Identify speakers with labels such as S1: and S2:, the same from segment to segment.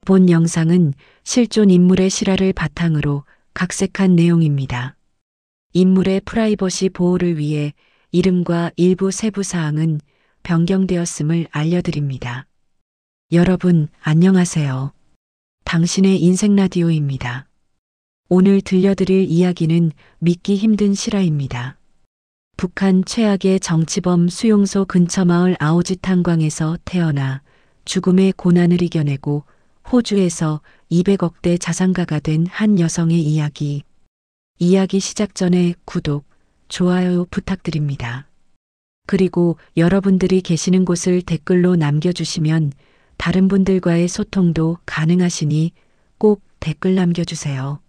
S1: 본 영상은 실존 인물의 실화를 바탕으로 각색한 내용입니다. 인물의 프라이버시 보호를 위해 이름과 일부 세부 사항은 변경되었음을 알려드립니다. 여러분, 안녕하세요. 당신의 인생 라디오입니다. 오늘 들려드릴 이야기는 믿기 힘든 실화입니다. 북한 최악의 정치범 수용소 근처 마을 아오지탄광에서 태어나 죽음의 고난을 이겨내고 호주에서 200억대 자산가가 된 한 여성의 이야기. 이야기 시작 전에 구독, 좋아요 부탁드립니다. 그리고 여러분들이 계시는 곳을 댓글로 남겨주시면 다른 분들과의 소통도 가능하시니 꼭 댓글 남겨주세요.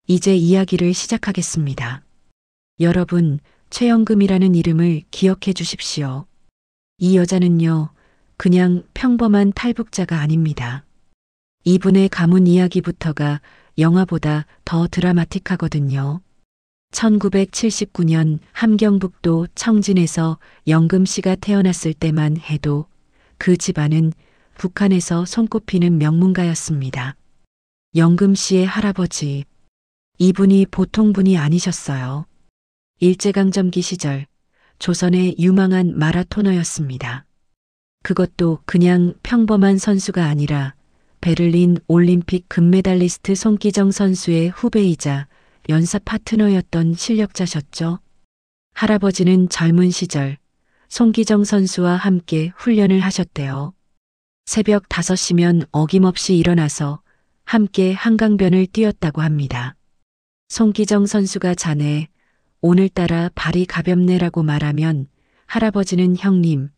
S1: 이제 이야기를 시작하겠습니다. 여러분, 최영금이라는 이름을 기억해 주십시오. 이 여자는요, 그냥 평범한 탈북자가 아닙니다. 이분의 가문 이야기부터가 영화보다 더 드라마틱하거든요. 1979년 함경북도 청진에서 영금 씨가 태어났을 때만 해도 그 집안은 북한에서 손꼽히는 명문가였습니다. 영금 씨의 할아버지, 이분이 보통 분이 아니셨어요. 일제강점기 시절 조선의 유망한 마라토너였습니다. 그것도 그냥 평범한 선수가 아니라 베를린 올림픽 금메달리스트 송기정 선수의 후배이자 연사 파트너였던 실력자셨죠. 할아버지는 젊은 시절 송기정 선수와 함께 훈련을 하셨대요. 새벽 5시면 어김없이 일어나서 함께 한강변을 뛰었다고 합니다. 송기정 선수가 자네, 오늘따라 발이 가볍네라고 말하면 할아버지는 형님,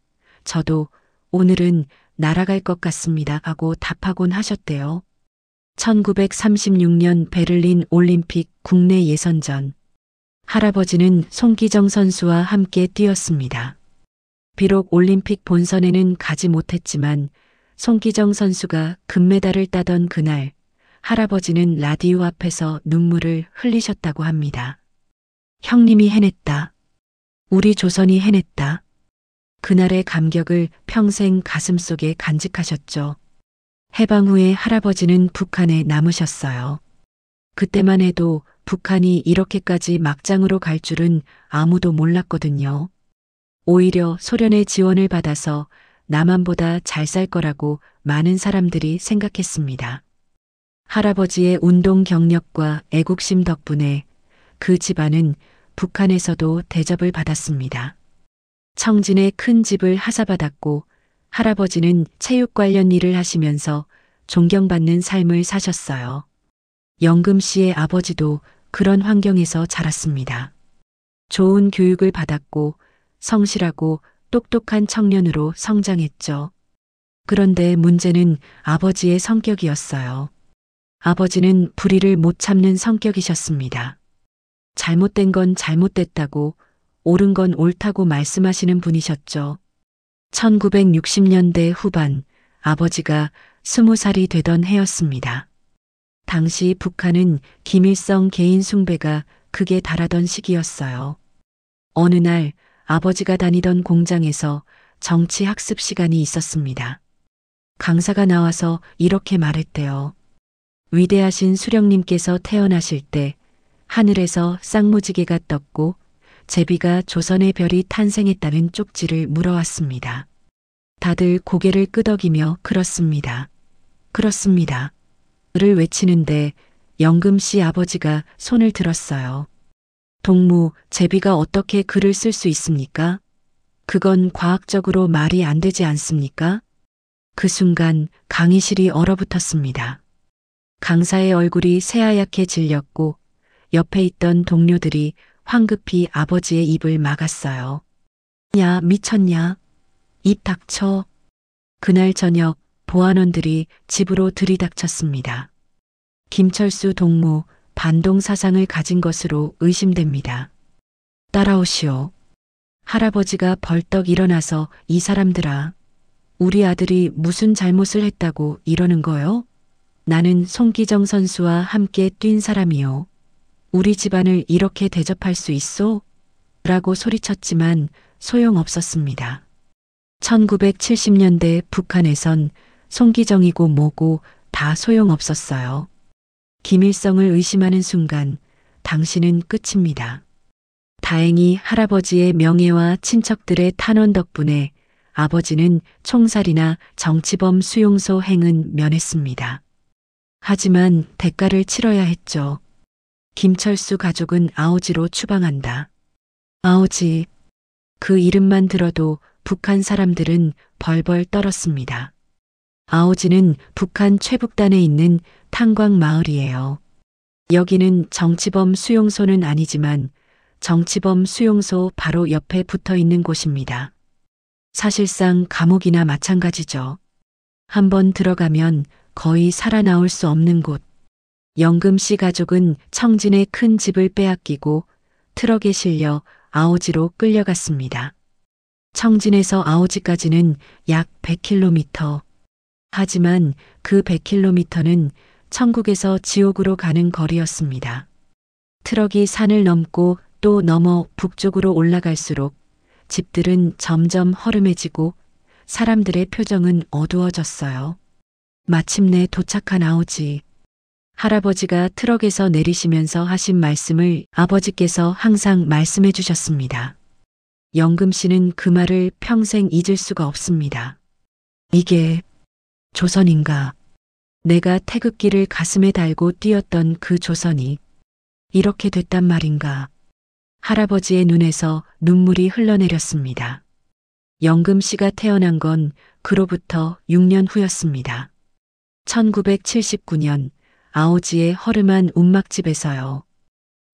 S1: 저도 오늘은 날아갈 것 같습니다 하고 답하곤 하셨대요. 1936년 베를린 올림픽 국내 예선전. 할아버지는 송기정 선수와 함께 뛰었습니다. 비록 올림픽 본선에는 가지 못했지만 송기정 선수가 금메달을 따던 그날, 할아버지는 라디오 앞에서 눈물을 흘리셨다고 합니다. 형님이 해냈다. 우리 조선이 해냈다. 그날의 감격을 평생 가슴속에 간직하셨죠. 해방 후에 할아버지는 북한에 남으셨어요. 그때만 해도 북한이 이렇게까지 막장으로 갈 줄은 아무도 몰랐거든요. 오히려 소련의 지원을 받아서 남한보다 잘 살 거라고 많은 사람들이 생각했습니다. 할아버지의 운동 경력과 애국심 덕분에 그 집안은 북한에서도 대접을 받았습니다. 청진에 큰 집을 하사받았고 할아버지는 체육 관련 일을 하시면서 존경받는 삶을 사셨어요. 영금 씨의 아버지도 그런 환경에서 자랐습니다. 좋은 교육을 받았고 성실하고 똑똑한 청년으로 성장했죠. 그런데 문제는 아버지의 성격이었어요. 아버지는 불의를 못 참는 성격이셨습니다. 잘못된 건 잘못됐다고, 옳은 건 옳다고 말씀하시는 분이셨죠. 1960년대 후반 아버지가 20살이 되던 해였습니다. 당시 북한은 김일성 개인 숭배가 극에 달하던 시기였어요. 어느 날 아버지가 다니던 공장에서 정치 학습 시간이 있었습니다. 강사가 나와서 이렇게 말했대요. 위대하신 수령님께서 태어나실 때 하늘에서 쌍무지개가 떴고 제비가 조선의 별이 탄생했다는 쪽지를 물어왔습니다. 다들 고개를 끄덕이며 그렇습니다. 그렇습니다. 를 외치는데 영금 씨 아버지가 손을 들었어요. 동무, 제비가 어떻게 글을 쓸 수 있습니까? 그건 과학적으로 말이 안 되지 않습니까? 그 순간 강의실이 얼어붙었습니다. 강사의 얼굴이 새하얗게 질렸고 옆에 있던 동료들이 황급히 아버지의 입을 막았어요. 야, 미쳤냐? 입 닥쳐. 그날 저녁 보안원들이 집으로 들이닥쳤습니다. 김철수 동무, 반동 사상을 가진 것으로 의심됩니다. 따라오시오. 할아버지가 벌떡 일어나서 이 사람들아, 우리 아들이 무슨 잘못을 했다고 이러는 거요? 나는 송기정 선수와 함께 뛴 사람이요. 우리 집안을 이렇게 대접할 수 있소? 라고 소리쳤지만 소용없었습니다. 1970년대 북한에선 송기정이고 뭐고 다 소용없었어요. 김일성을 의심하는 순간 당신은 끝입니다. 다행히 할아버지의 명예와 친척들의 탄원 덕분에 아버지는 총살이나 정치범 수용소 행은 면했습니다. 하지만 대가를 치러야 했죠. 김철수 가족은 아오지로 추방한다. 아오지. 그 이름만 들어도 북한 사람들은 벌벌 떨었습니다. 아오지는 북한 최북단에 있는 탄광 마을이에요. 여기는 정치범 수용소는 아니지만 정치범 수용소 바로 옆에 붙어 있는 곳입니다. 사실상 감옥이나 마찬가지죠. 한번 들어가면 거의 살아나올 수 없는 곳. 영금 씨 가족은 청진의 큰 집을 빼앗기고 트럭에 실려 아오지로 끌려갔습니다. 청진에서 아오지까지는 약 100km. 하지만 그 100km는 천국에서 지옥으로 가는 거리였습니다. 트럭이 산을 넘고 또 넘어 북쪽으로 올라갈수록 집들은 점점 허름해지고 사람들의 표정은 어두워졌어요. 마침내 도착한 아오지. 할아버지가 트럭에서 내리시면서 하신 말씀을 아버지께서 항상 말씀해 주셨습니다. 영금 씨는 그 말을 평생 잊을 수가 없습니다. 이게 조선인가? 내가 태극기를 가슴에 달고 뛰었던 그 조선이 이렇게 됐단 말인가? 할아버지의 눈에서 눈물이 흘러내렸습니다. 영금 씨가 태어난 건 그로부터 6년 후였습니다. 1979년 아오지의 허름한 움막집에서요.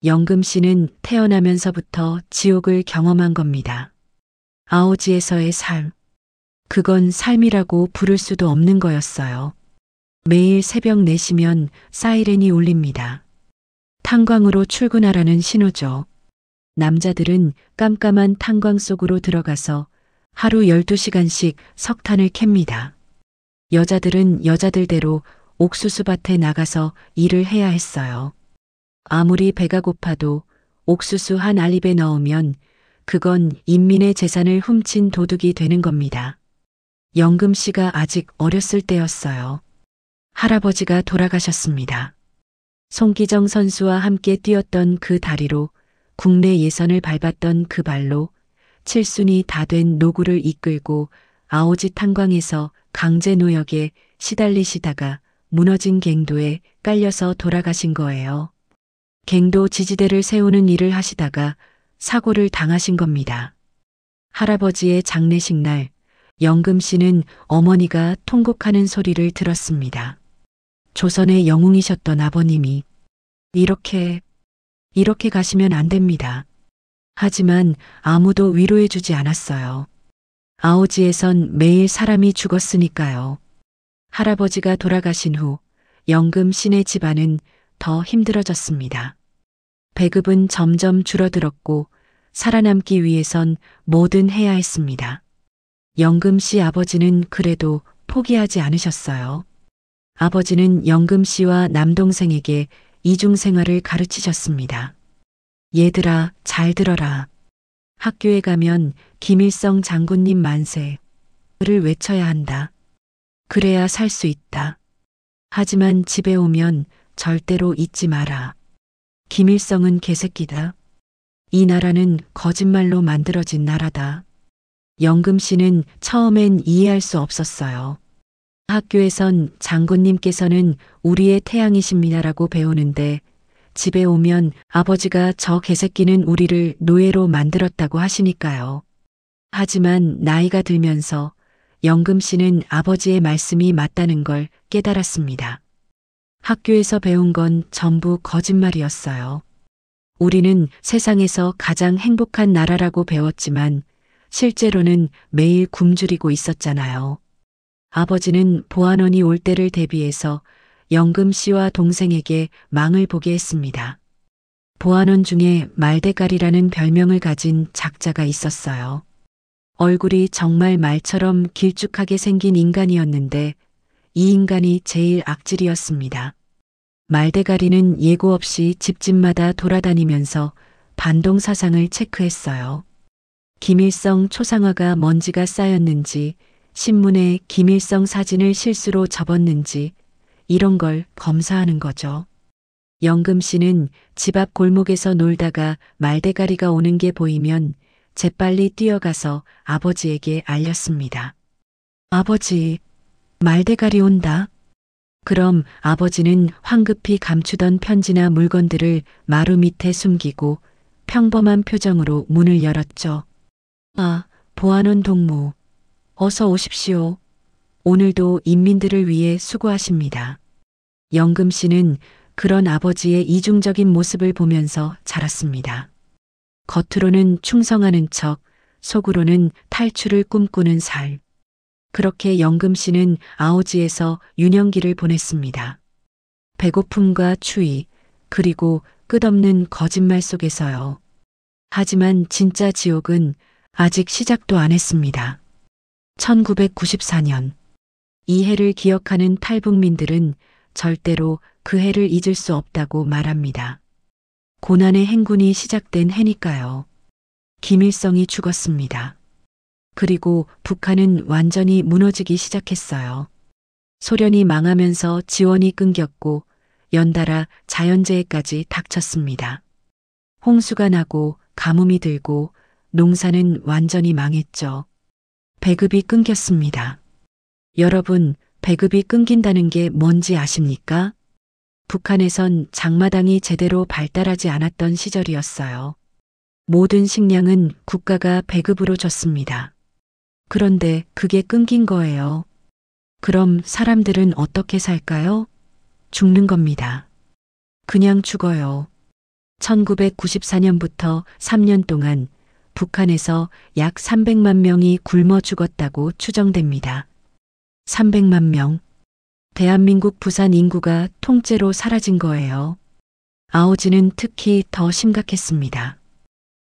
S1: 영금 씨는 태어나면서부터 지옥을 경험한 겁니다. 아오지에서의 삶. 그건 삶이라고 부를 수도 없는 거였어요. 매일 새벽 4시면 사이렌이 울립니다. 탄광으로 출근하라는 신호죠. 남자들은 깜깜한 탄광 속으로 들어가서 하루 12시간씩 석탄을 캡니다. 여자들은 여자들대로 옥수수밭에 나가서 일을 해야 했어요. 아무리 배가 고파도 옥수수 한 알입에 넣으면 그건 인민의 재산을 훔친 도둑이 되는 겁니다. 영금 씨가 아직 어렸을 때였어요. 할아버지가 돌아가셨습니다. 송기정 선수와 함께 뛰었던 그 다리로 국내 예선을 밟았던 그 발로 7순이 다 된 노구를 이끌고 아오지 탄광에서 강제 노역에 시달리시다가 무너진 갱도에 깔려서 돌아가신 거예요. 갱도 지지대를 세우는 일을 하시다가 사고를 당하신 겁니다. 할아버지의 장례식 날 영금 씨는 어머니가 통곡하는 소리를 들었습니다. 조선의 영웅이셨던 아버님이 이렇게 가시면 안 됩니다. 하지만 아무도 위로해주지 않았어요. 아오지에선 매일 사람이 죽었으니까요. 할아버지가 돌아가신 후 영금 씨네 집안은 더 힘들어졌습니다. 배급은 점점 줄어들었고 살아남기 위해선 뭐든 해야 했습니다. 영금 씨 아버지는 그래도 포기하지 않으셨어요. 아버지는 영금 씨와 남동생에게 이중생활을 가르치셨습니다. 얘들아, 잘 들어라. 학교에 가면 김일성 장군님 만세를 외쳐야 한다. 그래야 살 수 있다. 하지만 집에 오면 절대로 잊지 마라. 김일성은 개새끼다. 이 나라는 거짓말로 만들어진 나라다. 영금 씨는 처음엔 이해할 수 없었어요. 학교에선 장군님께서는 우리의 태양이십니다라고 배우는데 집에 오면 아버지가 저 개새끼는 우리를 노예로 만들었다고 하시니까요. 하지만 나이가 들면서 영금 씨는 아버지의 말씀이 맞다는 걸 깨달았습니다. 학교에서 배운 건 전부 거짓말이었어요. 우리는 세상에서 가장 행복한 나라라고 배웠지만 실제로는 매일 굶주리고 있었잖아요. 아버지는 보안원이 올 때를 대비해서 영금 씨와 동생에게 망을 보게 했습니다. 보안원 중에 말대가리라는 별명을 가진 작자가 있었어요. 얼굴이 정말 말처럼 길쭉하게 생긴 인간이었는데 이 인간이 제일 악질이었습니다. 말대가리는 예고 없이 집집마다 돌아다니면서 반동 사상을 체크했어요. 김일성 초상화가 먼지가 쌓였는지 신문에 김일성 사진을 실수로 접었는지 이런 걸 검사하는 거죠. 영금 씨는 집 앞 골목에서 놀다가 말대가리가 오는 게 보이면 재빨리 뛰어가서 아버지에게 알렸습니다. 아버지, 말대가리 온다. 그럼 아버지는 황급히 감추던 편지나 물건들을 마루 밑에 숨기고 평범한 표정으로 문을 열었죠. 아, 보안원 동무. 어서 오십시오. 오늘도 인민들을 위해 수고하십니다. 영금 씨는 그런 아버지의 이중적인 모습을 보면서 자랐습니다. 겉으로는 충성하는 척, 속으로는 탈출을 꿈꾸는 살. 그렇게 영금 씨는 아오지에서 유년기를 보냈습니다. 배고픔과 추위, 그리고 끝없는 거짓말 속에서요. 하지만 진짜 지옥은 아직 시작도 안 했습니다. 1994년. 이 해를 기억하는 탈북민들은 절대로 그 해를 잊을 수 없다고 말합니다. 고난의 행군이 시작된 해니까요. 김일성이 죽었습니다. 그리고 북한은 완전히 무너지기 시작했어요. 소련이 망하면서 지원이 끊겼고 연달아 자연재해까지 닥쳤습니다. 홍수가 나고 가뭄이 들고 농사는 완전히 망했죠. 배급이 끊겼습니다. 여러분, 배급이 끊긴다는 게 뭔지 아십니까? 북한에선 장마당이 제대로 발달하지 않았던 시절이었어요. 모든 식량은 국가가 배급으로 줬습니다. 그런데 그게 끊긴 거예요. 그럼 사람들은 어떻게 살까요? 죽는 겁니다. 그냥 죽어요. 1994년부터 3년 동안 북한에서 약 300만 명이 굶어 죽었다고 추정됩니다. 300만 명. 대한민국 부산 인구가 통째로 사라진 거예요. 아오지는 특히 더 심각했습니다.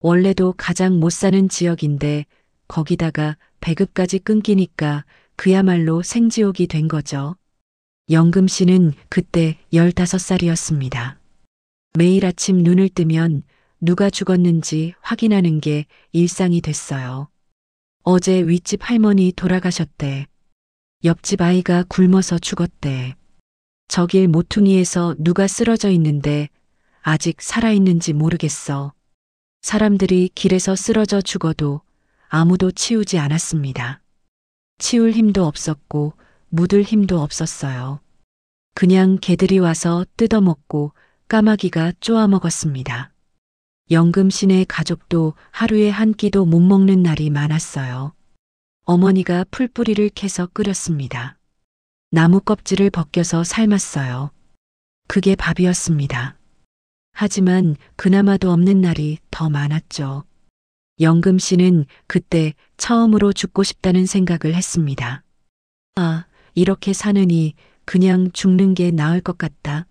S1: 원래도 가장 못 사는 지역인데 거기다가 배급까지 끊기니까 그야말로 생지옥이 된 거죠. 영금 씨는 그때 15살이었습니다. 매일 아침 눈을 뜨면 누가 죽었는지 확인하는 게 일상이 됐어요. 어제 윗집 할머니 돌아가셨대. 옆집 아이가 굶어서 죽었대. 저길 모퉁이에서 누가 쓰러져 있는데 아직 살아있는지 모르겠어. 사람들이 길에서 쓰러져 죽어도 아무도 치우지 않았습니다. 치울 힘도 없었고 묻을 힘도 없었어요. 그냥 개들이 와서 뜯어먹고 까마귀가 쪼아먹었습니다. 영금 씨네 가족도 하루에 한 끼도 못 먹는 날이 많았어요. 어머니가 풀뿌리를 캐서 끓였습니다. 나무 껍질을 벗겨서 삶았어요. 그게 밥이었습니다. 하지만 그나마도 없는 날이 더 많았죠. 영금 씨는 그때 처음으로 죽고 싶다는 생각을 했습니다. 아, 이렇게 사느니 그냥 죽는 게 나을 것 같다.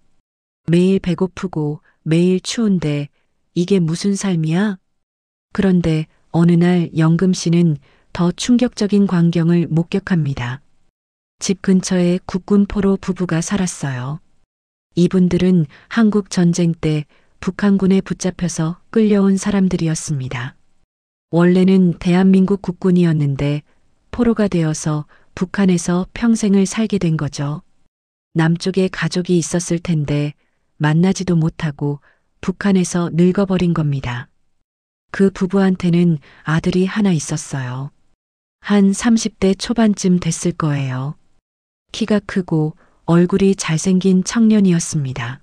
S1: 매일 배고프고 매일 추운데 이게 무슨 삶이야? 그런데 어느 날 영금 씨는 더 충격적인 광경을 목격합니다. 집 근처에 국군포로 부부가 살았어요. 이분들은 한국 전쟁 때 북한군에 붙잡혀서 끌려온 사람들이었습니다. 원래는 대한민국 국군이었는데 포로가 되어서 북한에서 평생을 살게 된 거죠. 남쪽에 가족이 있었을 텐데 만나지도 못하고 북한에서 늙어버린 겁니다. 그 부부한테는 아들이 하나 있었어요. 한 30대 초반쯤 됐을 거예요. 키가 크고 얼굴이 잘생긴 청년이었습니다.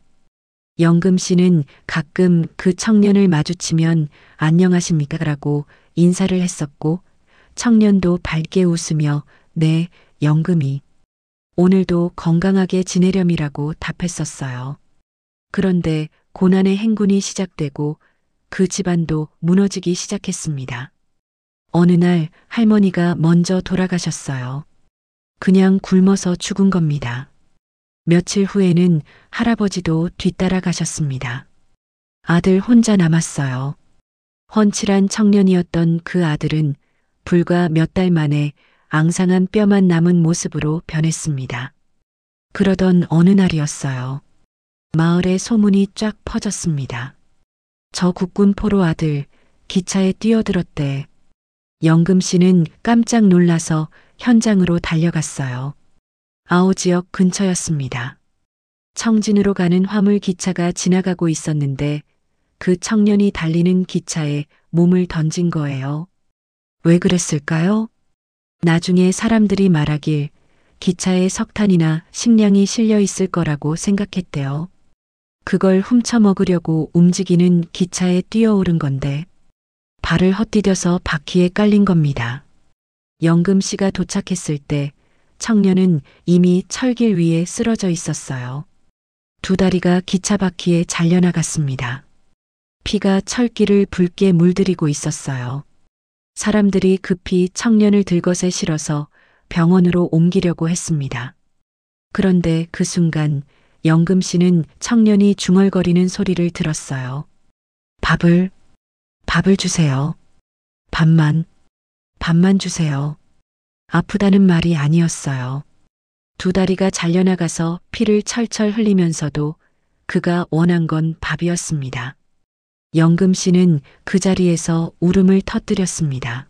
S1: 영금 씨는 가끔 그 청년을 마주치면 안녕하십니까? 라고 인사를 했었고 청년도 밝게 웃으며 네, 영금이 오늘도 건강하게 지내렴이라고 답했었어요. 그런데 고난의 행군이 시작되고 그 집안도 무너지기 시작했습니다. 어느 날 할머니가 먼저 돌아가셨어요. 그냥 굶어서 죽은 겁니다. 며칠 후에는 할아버지도 뒤따라 가셨습니다. 아들 혼자 남았어요. 훤칠한 청년이었던 그 아들은 불과 몇 달 만에 앙상한 뼈만 남은 모습으로 변했습니다. 그러던 어느 날이었어요. 마을에 소문이 쫙 퍼졌습니다. 저 국군 포로 아들 기차에 뛰어들었대. 영금 씨는 깜짝 놀라서 현장으로 달려갔어요. 아오 지역 근처였습니다. 청진으로 가는 화물 기차가 지나가고 있었는데 그 청년이 달리는 기차에 몸을 던진 거예요. 왜 그랬을까요? 나중에 사람들이 말하길 기차에 석탄이나 식량이 실려 있을 거라고 생각했대요. 그걸 훔쳐 먹으려고 움직이는 기차에 뛰어오른 건데 발을 헛디뎌서 바퀴에 깔린 겁니다. 영금 씨가 도착했을 때 청년은 이미 철길 위에 쓰러져 있었어요. 두 다리가 기차 바퀴에 잘려나갔습니다. 피가 철길을 붉게 물들이고 있었어요. 사람들이 급히 청년을 들것에 실어서 병원으로 옮기려고 했습니다. 그런데 그 순간 영금 씨는 청년이 중얼거리는 소리를 들었어요. 밥을 주세요. 밥만 주세요. 아프다는 말이 아니었어요. 두 다리가 잘려나가서 피를 철철 흘리면서도 그가 원한 건 밥이었습니다. 영금 씨는 그 자리에서 울음을 터뜨렸습니다.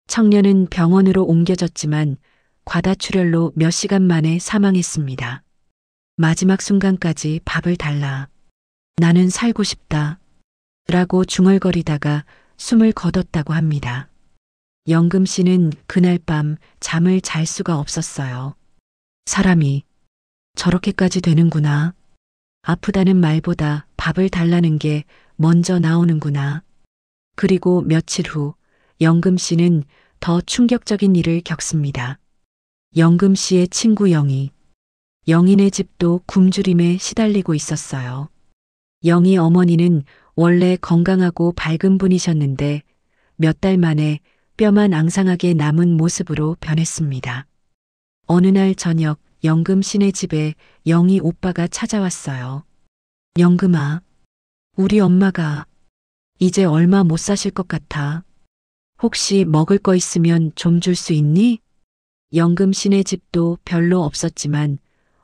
S1: 청년은 병원으로 옮겨졌지만 과다출혈로 몇 시간 만에 사망했습니다. 마지막 순간까지 밥을 달라. 나는 살고 싶다. 라고 중얼거리다가 숨을 거뒀다고 합니다. 영금 씨는 그날 밤 잠을 잘 수가 없었어요. 사람이 저렇게까지 되는구나. 아프다는 말보다 밥을 달라는 게 먼저 나오는구나. 그리고 며칠 후 영금 씨는 더 충격적인 일을 겪습니다. 영금 씨의 친구 영희. 영희네 집도 굶주림에 시달리고 있었어요. 영희 어머니는 원래 건강하고 밝은 분이셨는데 몇 달 만에 뼈만 앙상하게 남은 모습으로 변했습니다. 어느 날 저녁 영금 씨네 집에 영희 오빠가 찾아왔어요. 영금아, 우리 엄마가 이제 얼마 못 사실 것 같아. 혹시 먹을 거 있으면 좀 줄 수 있니? 영금 씨네 집도 별로 없었지만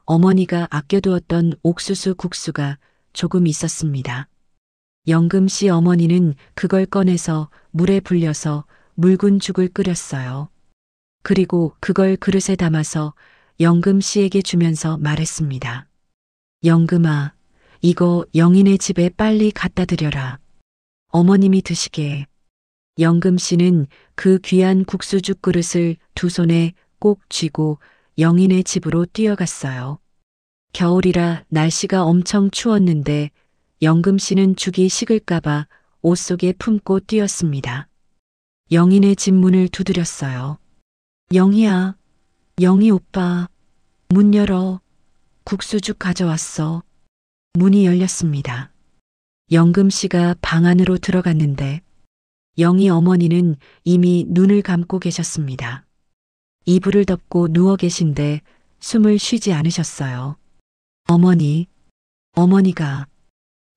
S1: 어머니가 아껴두었던 옥수수 국수가 조금 있었습니다. 영금 씨 어머니는 그걸 꺼내서 물에 불려서 묽은 죽을 끓였어요. 그리고 그걸 그릇에 담아서 영금 씨에게 주면서 말했습니다. 영금아, 이거 영희네 집에 빨리 갖다 드려라. 어머님이 드시게. 영금 씨는 그 귀한 국수죽 그릇을 두 손에 꼭 쥐고 영희네 집으로 뛰어갔어요. 겨울이라 날씨가 엄청 추웠는데 영금 씨는 죽이 식을까봐 옷 속에 품고 뛰었습니다. 영희네 집 문을 두드렸어요. 영희야, 영희 오빠, 문 열어. 국수죽 가져왔어. 문이 열렸습니다. 영금 씨가 방 안으로 들어갔는데 영희 어머니는 이미 눈을 감고 계셨습니다. 이불을 덮고 누워 계신데 숨을 쉬지 않으셨어요. 어머니가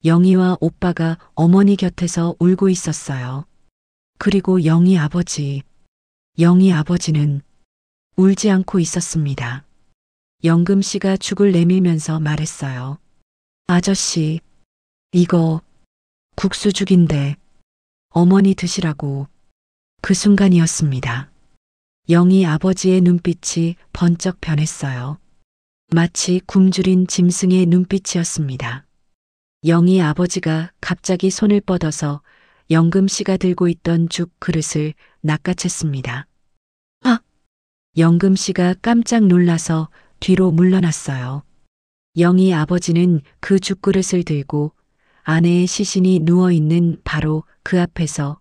S1: 영희와 오빠가 어머니 곁에서 울고 있었어요. 그리고 영희 아버지는 울지 않고 있었습니다. 영금 씨가 죽을 내밀면서 말했어요. 아저씨, 이거 국수죽인데 어머니 드시라고. 그 순간이었습니다. 영희 아버지의 눈빛이 번쩍 변했어요. 마치 굶주린 짐승의 눈빛이었습니다. 영희 아버지가 갑자기 손을 뻗어서 영금 씨가 들고 있던 죽 그릇을 낚아챘습니다. 아! 영금 씨가 깜짝 놀라서 뒤로 물러났어요. 영희 아버지는 그 죽그릇을 들고 아내의 시신이 누워있는 바로 그 앞에서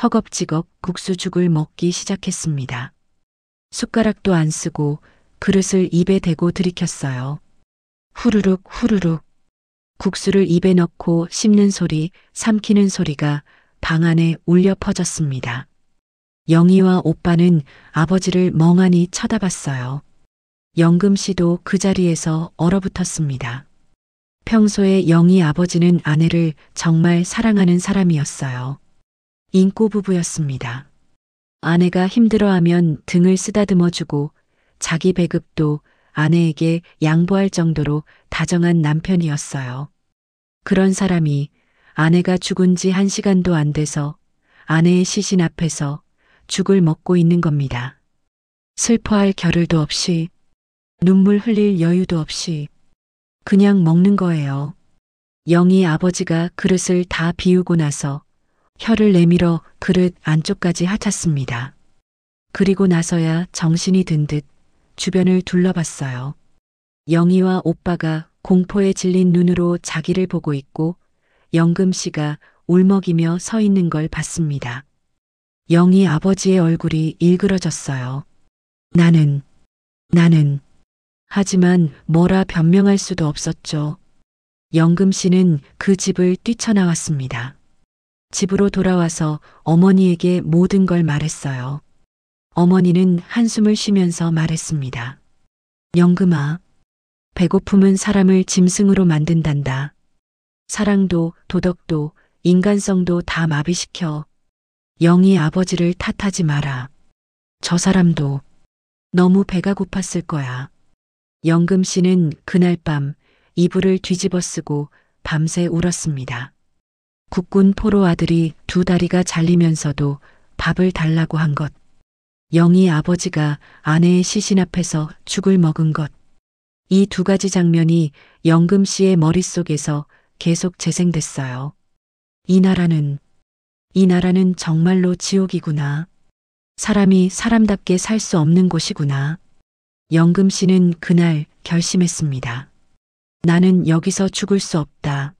S1: 허겁지겁 국수죽을 먹기 시작했습니다. 숟가락도 안 쓰고 그릇을 입에 대고 들이켰어요. 후루룩 후루룩 국수를 입에 넣고 씹는 소리, 삼키는 소리가 방 안에 울려 퍼졌습니다. 영희와 오빠는 아버지를 멍하니 쳐다봤어요. 영금 씨도 그 자리에서 얼어붙었습니다. 평소에 영희 아버지는 아내를 정말 사랑하는 사람이었어요. 인꼬 부부였습니다. 아내가 힘들어하면 등을 쓰다듬어주고 자기 배급도 아내에게 양보할 정도로 다정한 남편이었어요. 그런 사람이 아내가 죽은 지 1시간도 안 돼서 아내의 시신 앞에서 죽을 먹고 있는 겁니다. 슬퍼할 겨를도 없이 눈물 흘릴 여유도 없이 그냥 먹는 거예요. 영희 아버지가 그릇을 다 비우고 나서 혀를 내밀어 그릇 안쪽까지 핥았습니다. 그리고 나서야 정신이 든 듯 주변을 둘러봤어요. 영희와 오빠가 공포에 질린 눈으로 자기를 보고 있고 영금 씨가 울먹이며 서 있는 걸 봤습니다. 영희 아버지의 얼굴이 일그러졌어요. 나는. 하지만 뭐라 변명할 수도 없었죠. 영금 씨는 그 집을 뛰쳐나왔습니다. 집으로 돌아와서 어머니에게 모든 걸 말했어요. 어머니는 한숨을 쉬면서 말했습니다. 영금아, 배고픔은 사람을 짐승으로 만든단다. 사랑도 도덕도 인간성도 다 마비시켜. 영희 아버지를 탓하지 마라. 저 사람도 너무 배가 고팠을 거야. 영금 씨는 그날 밤 이불을 뒤집어 쓰고 밤새 울었습니다. 국군 포로 아들이 두 다리가 잘리면서도 밥을 달라고 한 것. 영희 아버지가 아내의 시신 앞에서 죽을 먹은 것. 이 두 가지 장면이 영금 씨의 머릿속에서 계속 재생됐어요. 이 나라는 정말로 지옥이구나. 사람이 사람답게 살 수 없는 곳이구나. 영금 씨는 그날 결심했습니다. 나는 여기서 죽을 수 없다.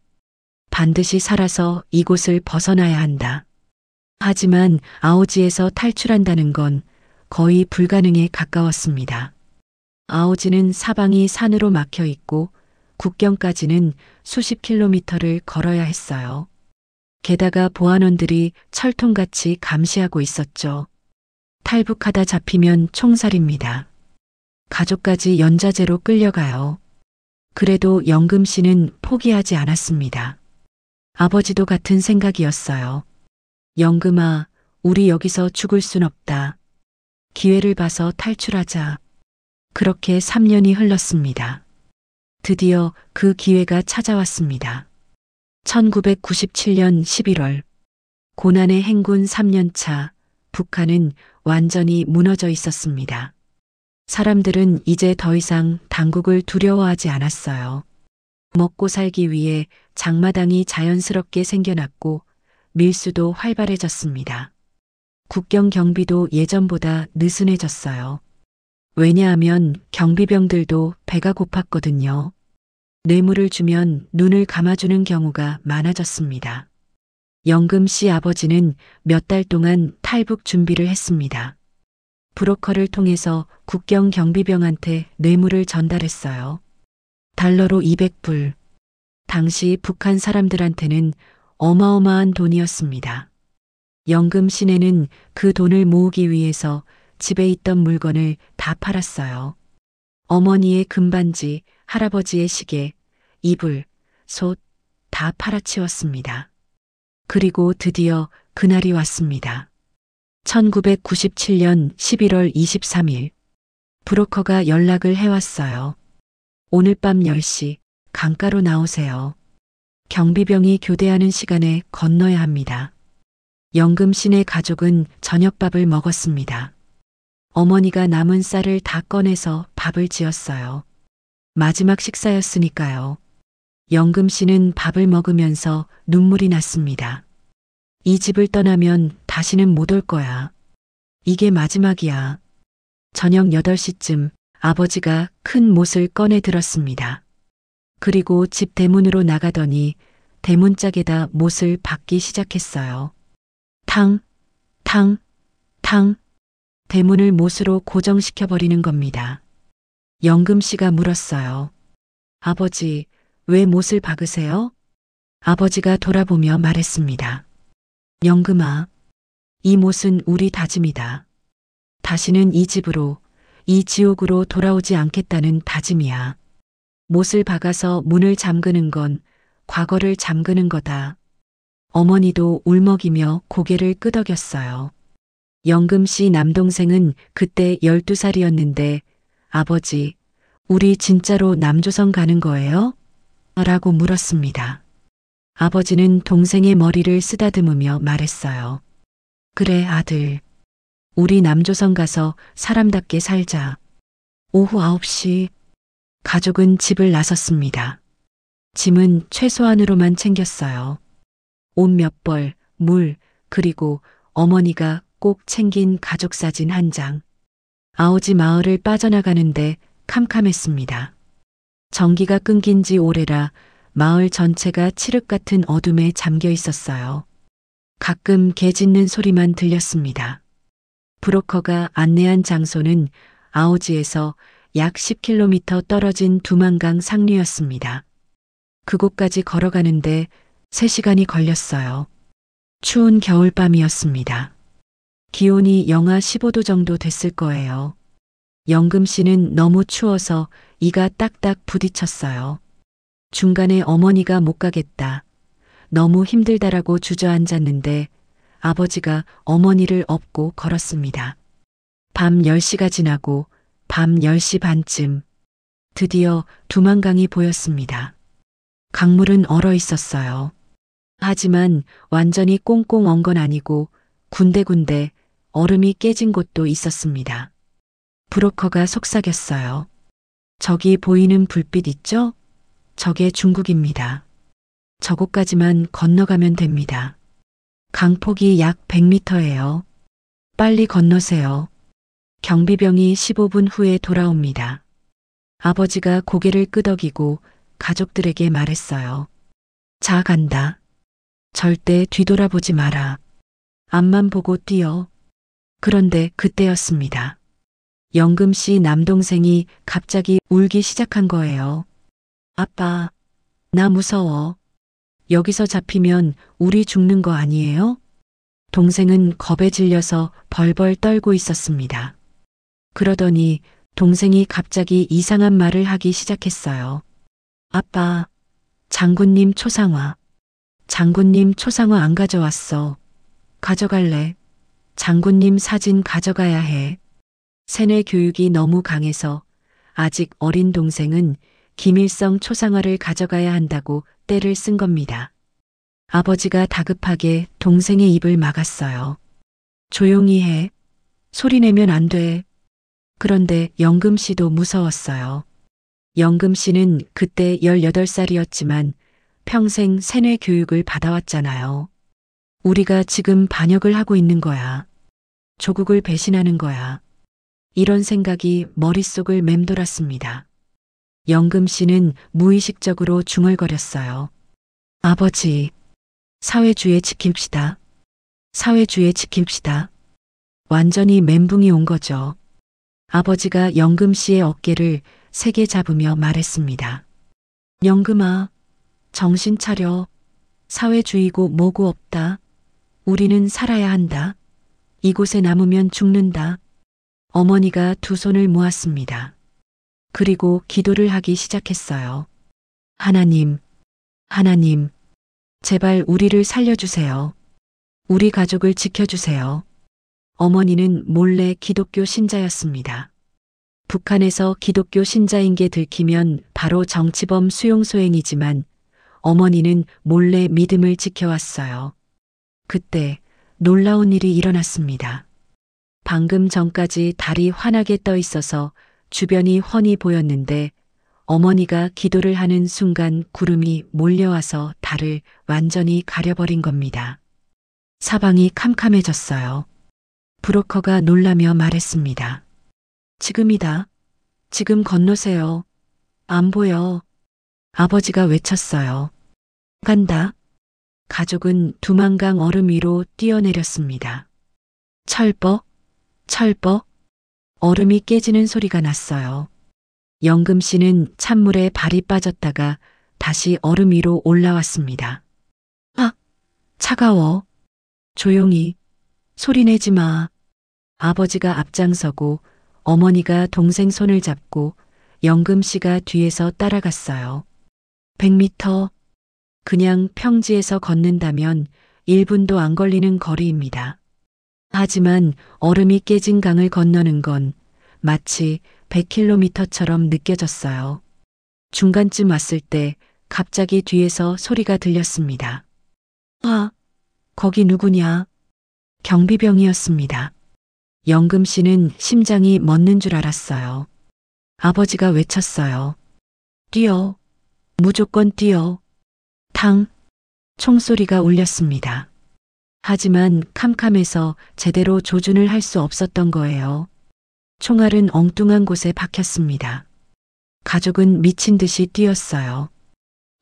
S1: 반드시 살아서 이곳을 벗어나야 한다. 하지만 아오지에서 탈출한다는 건 거의 불가능에 가까웠습니다. 아오지는 사방이 산으로 막혀 있고 국경까지는 수십 킬로미터를 걸어야 했어요. 게다가 보안원들이 철통같이 감시하고 있었죠. 탈북하다 잡히면 총살입니다. 가족까지 연좌제로 끌려가요. 그래도 영금 씨는 포기하지 않았습니다. 아버지도 같은 생각이었어요. 영금아, 우리 여기서 죽을 순 없다. 기회를 봐서 탈출하자. 그렇게 3년이 흘렀습니다. 드디어 그 기회가 찾아왔습니다. 1997년 11월 고난의 행군 3년차 북한은 완전히 무너져 있었습니다. 사람들은 이제 더 이상 당국을 두려워하지 않았어요. 먹고 살기 위해 장마당이 자연스럽게 생겨났고 밀수도 활발해졌습니다. 국경 경비도 예전보다 느슨해졌어요. 왜냐하면 경비병들도 배가 고팠거든요. 뇌물을 주면 눈을 감아주는 경우가 많아졌습니다. 영금 씨 아버지는 몇 달 동안 탈북 준비를 했습니다. 브로커를 통해서 국경 경비병한테 뇌물을 전달했어요. 달러로 200불. 당시 북한 사람들한테는 어마어마한 돈이었습니다. 영금 씨네는 그 돈을 모으기 위해서 집에 있던 물건을 다 팔았어요. 어머니의 금반지, 할아버지의 시계, 이불, 솥 다 팔아치웠습니다. 그리고 드디어 그날이 왔습니다. 1997년 11월 23일 브로커가 연락을 해왔어요. 오늘 밤 10시 강가로 나오세요. 경비병이 교대하는 시간에 건너야 합니다. 영금 씨네 가족은 저녁밥을 먹었습니다. 어머니가 남은 쌀을 다 꺼내서 밥을 지었어요. 마지막 식사였으니까요. 영금 씨는 밥을 먹으면서 눈물이 났습니다. 이 집을 떠나면 다시는 못 올 거야. 이게 마지막이야. 저녁 8시쯤 아버지가 큰 못을 꺼내 들었습니다. 그리고 집 대문으로 나가더니 대문짝에다 못을 박기 시작했어요. 탕, 탕, 탕. 대문을 못으로 고정시켜버리는 겁니다. 영금 씨가 물었어요. 아버지, 왜 못을 박으세요? 아버지가 돌아보며 말했습니다. 영금아, 이 못은 우리 다짐이다. 다시는 이 집으로, 이 지옥으로 돌아오지 않겠다는 다짐이야. 못을 박아서 문을 잠그는 건 과거를 잠그는 거다. 어머니도 울먹이며 고개를 끄덕였어요. 영금 씨 남동생은 그때 12살이었는데 아버지, 우리 진짜로 남조선 가는 거예요? 라고 물었습니다. 아버지는 동생의 머리를 쓰다듬으며 말했어요. 그래 아들, 우리 남조선 가서 사람답게 살자. 오후 9시 가족은 집을 나섰습니다. 짐은 최소한으로만 챙겼어요. 옷 몇 벌, 물, 그리고 어머니가 꼭 챙긴 가족 사진 한 장. 아오지 마을을 빠져나가는데 캄캄했습니다. 전기가 끊긴 지 오래라 마을 전체가 칠흑 같은 어둠에 잠겨 있었어요. 가끔 개 짖는 소리만 들렸습니다. 브로커가 안내한 장소는 아오지에서 약 10km 떨어진 두만강 상류였습니다. 그곳까지 걸어가는데 3시간이 걸렸어요. 추운 겨울밤이었습니다. 기온이 영하 15도 정도 됐을 거예요. 영금 씨는 너무 추워서 이가 딱딱 부딪혔어요. 중간에 어머니가 못 가겠다. 너무 힘들다라고 주저앉았는데 아버지가 어머니를 업고 걸었습니다. 밤 10시가 지나고 밤 10시 반쯤 드디어 두만강이 보였습니다. 강물은 얼어 있었어요. 하지만 완전히 꽁꽁 언 건 아니고 군데군데 얼음이 깨진 곳도 있었습니다. 브로커가 속삭였어요. 저기 보이는 불빛 있죠? 저게 중국입니다. 저곳까지만 건너가면 됩니다. 강폭이 약 100m예요. 빨리 건너세요. 경비병이 15분 후에 돌아옵니다. 아버지가 고개를 끄덕이고 가족들에게 말했어요. 자, 간다. 절대 뒤돌아보지 마라. 앞만 보고 뛰어. 그런데 그때였습니다. 영금 씨 남동생이 갑자기 울기 시작한 거예요. 아빠, 나 무서워. 여기서 잡히면 우리 죽는 거 아니에요? 동생은 겁에 질려서 벌벌 떨고 있었습니다. 그러더니 동생이 갑자기 이상한 말을 하기 시작했어요. 아빠, 장군님 초상화. 장군님 초상화 안 가져왔어. 가져갈래. 장군님 사진 가져가야 해. 세뇌 교육이 너무 강해서 아직 어린 동생은 김일성 초상화를 가져가야 한다고 떼를 쓴 겁니다. 아버지가 다급하게 동생의 입을 막았어요. 조용히 해. 소리 내면 안 돼. 그런데 영금 씨도 무서웠어요. 영금 씨는 그때 18살이었지만 평생 세뇌 교육을 받아왔잖아요. 우리가 지금 반역을 하고 있는 거야. 조국을 배신하는 거야. 이런 생각이 머릿속을 맴돌았습니다. 영금 씨는 무의식적으로 중얼거렸어요. 아버지, 사회주의 지킵시다. 사회주의 지킵시다. 완전히 멘붕이 온 거죠. 아버지가 영금 씨의 어깨를 세게 잡으며 말했습니다. 영금아, 정신 차려. 사회주의고 뭐고 없다. 우리는 살아야 한다. 이곳에 남으면 죽는다. 어머니가 두 손을 모았습니다. 그리고 기도를 하기 시작했어요. 하나님, 하나님, 제발 우리를 살려주세요. 우리 가족을 지켜주세요. 어머니는 몰래 기독교 신자였습니다. 북한에서 기독교 신자인 게 들키면 바로 정치범 수용소행이지만 어머니는 몰래 믿음을 지켜왔어요. 그때 놀라운 일이 일어났습니다. 방금 전까지 달이 환하게 떠 있어서 주변이 훤히 보였는데 어머니가 기도를 하는 순간 구름이 몰려와서 달을 완전히 가려버린 겁니다. 사방이 캄캄해졌어요. 브로커가 놀라며 말했습니다. 지금이다. 지금 건너세요. 안 보여. 아버지가 외쳤어요. 간다. 가족은 두만강 얼음 위로 뛰어내렸습니다. 철버, 철버, 얼음이 깨지는 소리가 났어요. 영금 씨는 찬물에 발이 빠졌다가 다시 얼음 위로 올라왔습니다. 아, 차가워. 조용히. 소리 내지 마. 아버지가 앞장서고 어머니가 동생 손을 잡고 영금 씨가 뒤에서 따라갔어요. 100m. 그냥 평지에서 걷는다면 1분도 안 걸리는 거리입니다. 하지만 얼음이 깨진 강을 건너는 건 마치 100km처럼 느껴졌어요. 중간쯤 왔을 때 갑자기 뒤에서 소리가 들렸습니다. 아, 거기 누구냐? 경비병이었습니다. 영금 씨는 심장이 멎는 줄 알았어요. 아버지가 외쳤어요. 뛰어. 무조건 뛰어. 탕. 총소리가 울렸습니다. 하지만 캄캄해서 제대로 조준을 할 수 없었던 거예요. 총알은 엉뚱한 곳에 박혔습니다. 가족은 미친 듯이 뛰었어요.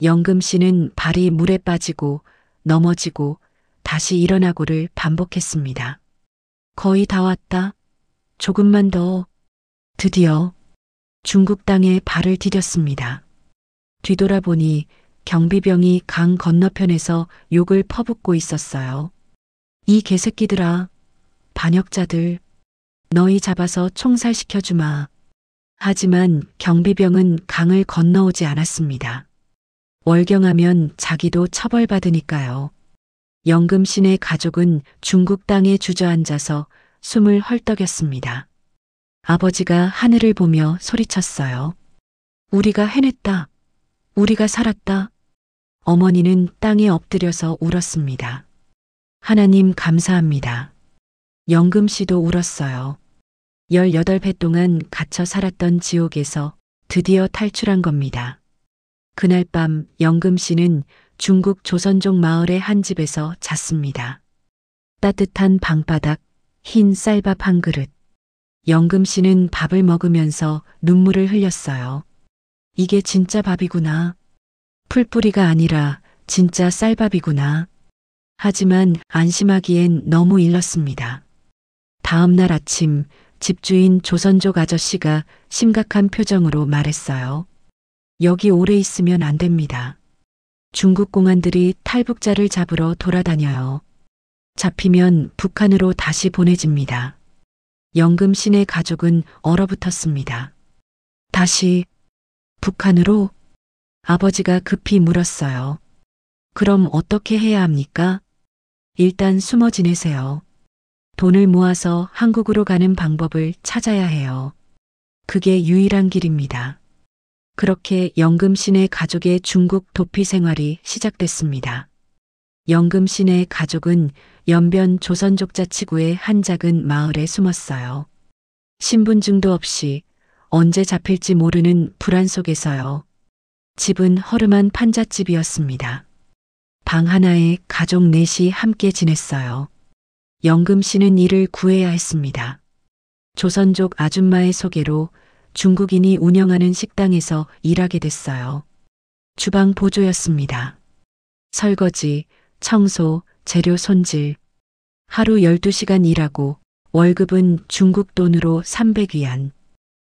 S1: 영금 씨는 발이 물에 빠지고 넘어지고 다시 일어나고를 반복했습니다. 거의 다 왔다. 조금만 더. 드디어 중국 땅에 발을 디뎠습니다. 뒤돌아보니 경비병이 강 건너편에서 욕을 퍼붓고 있었어요. 이 개새끼들아, 반역자들, 너희 잡아서 총살시켜주마. 하지만 경비병은 강을 건너오지 않았습니다. 월경하면 자기도 처벌받으니까요. 영금신의 가족은 중국 땅에 주저앉아서 숨을 헐떡였습니다. 아버지가 하늘을 보며 소리쳤어요. 우리가 해냈다. 우리가 살았다. 어머니는 땅에 엎드려서 울었습니다. 하나님 감사합니다. 영금 씨도 울었어요. 18배 동안 갇혀 살았던 지옥에서 드디어 탈출한 겁니다. 그날 밤 영금 씨는 중국 조선족 마을의 한 집에서 잤습니다. 따뜻한 방바닥, 흰 쌀밥 한 그릇. 영금 씨는 밥을 먹으면서 눈물을 흘렸어요. 이게 진짜 밥이구나. 풀뿌리가 아니라 진짜 쌀밥이구나. 하지만 안심하기엔 너무 일렀습니다. 다음 날 아침 집주인 조선족 아저씨가 심각한 표정으로 말했어요. 여기 오래 있으면 안 됩니다. 중국 공안들이 탈북자를 잡으러 돌아다녀요. 잡히면 북한으로 다시 보내집니다. 영금 씨네 가족은 얼어붙었습니다. 다시 북한으로? 아버지가 급히 물었어요. 그럼 어떻게 해야 합니까? 일단 숨어 지내세요. 돈을 모아서 한국으로 가는 방법을 찾아야 해요. 그게 유일한 길입니다. 그렇게 영금 씨네 가족의 중국 도피 생활이 시작됐습니다. 영금 씨네 가족은 연변 조선족 자치구의 한 작은 마을에 숨었어요. 신분증도 없이 언제 잡힐지 모르는 불안 속에서요. 집은 허름한 판잣집이었습니다. 방 하나에 가족 넷이 함께 지냈어요. 영금 씨는 일을 구해야 했습니다. 조선족 아줌마의 소개로 중국인이 운영하는 식당에서 일하게 됐어요. 주방 보조였습니다. 설거지, 청소, 재료 손질. 하루 12시간 일하고 월급은 중국 돈으로 300위안,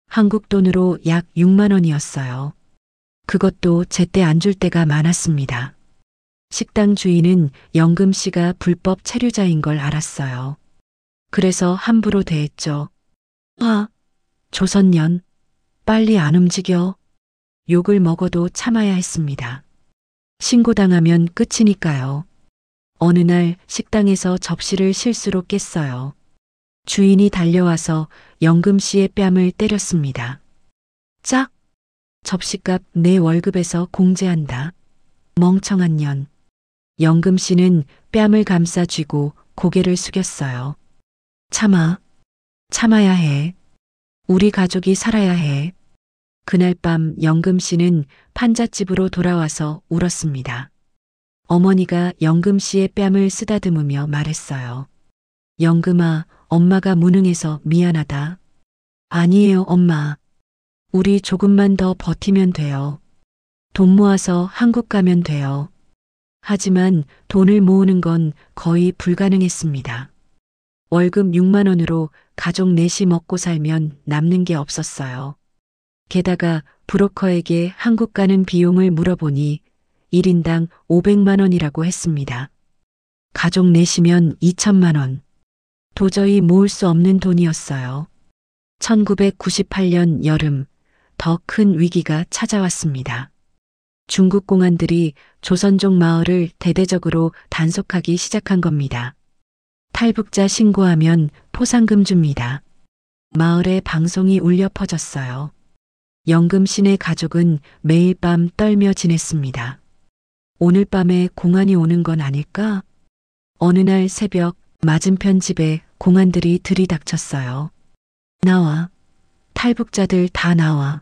S1: 한국 돈으로 약 6만 원이었어요. 그것도 제때 안 줄 때가 많았습니다. 식당 주인은 영금 씨가 불법 체류자인 걸 알았어요. 그래서 함부로 대했죠. 조선년, 빨리 안 움직여. 욕을 먹어도 참아야 했습니다. 신고당하면 끝이니까요. 어느 날 식당에서 접시를 실수로 깼어요. 주인이 달려와서 영금 씨의 뺨을 때렸습니다. 짝! 접시값 내 월급에서 공제한다. 멍청한 년. 영금 씨는 뺨을 감싸 쥐고 고개를 숙였어요. 참아야 해. 우리 가족이 살아야 해. 그날 밤 영금 씨는 판잣집으로 돌아와서 울었습니다. 어머니가 영금 씨의 뺨을 쓰다듬으며 말했어요. 영금아, 엄마가 무능해서 미안하다. 아니에요, 엄마. 우리 조금만 더 버티면 돼요. 돈 모아서 한국 가면 돼요. 하지만 돈을 모으는 건 거의 불가능했습니다. 월급 6만 원으로 가족 넷이 먹고 살면 남는 게 없었어요. 게다가 브로커에게 한국 가는 비용을 물어보니 1인당 500만 원이라고 했습니다. 가족 넷이면 2천만 원. 도저히 모을 수 없는 돈이었어요. 1998년 여름, 더 큰 위기가 찾아왔습니다. 중국 공안들이 조선족 마을을 대대적으로 단속하기 시작한 겁니다. 탈북자 신고하면 포상금 줍니다. 마을에 방송이 울려 퍼졌어요. 영금 씨네 가족은 매일 밤 떨며 지냈습니다. 오늘 밤에 공안이 오는 건 아닐까? 어느 날 새벽 맞은편 집에 공안들이 들이닥쳤어요. 나와. 탈북자들 다 나와.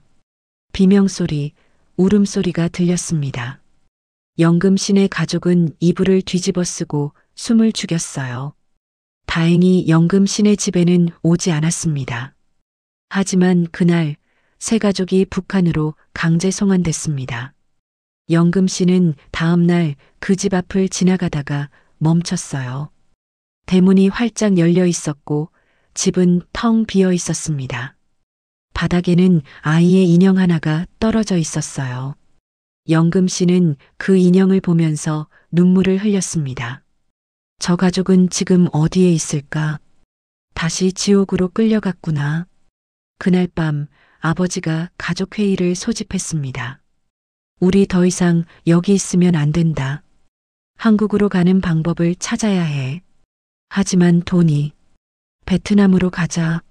S1: 비명소리, 울음소리가 들렸습니다. 영금 씨네 가족은 이불을 뒤집어 쓰고 숨을 죽였어요. 다행히 영금 씨네 집에는 오지 않았습니다. 하지만 그날 세 가족이 북한으로 강제 송환됐습니다. 영금 씨는 다음 날 그 집 앞을 지나가다가 멈췄어요. 대문이 활짝 열려 있었고 집은 텅 비어 있었습니다. 바닥에는 아이의 인형 하나가 떨어져 있었어요. 영금 씨는 그 인형을 보면서 눈물을 흘렸습니다. 저 가족은 지금 어디에 있을까? 다시 지옥으로 끌려갔구나. 그날 밤 아버지가 가족회의를 소집했습니다. 우리 더 이상 여기 있으면 안 된다. 한국으로 가는 방법을 찾아야 해. 하지만 돈이 베트남으로 가자.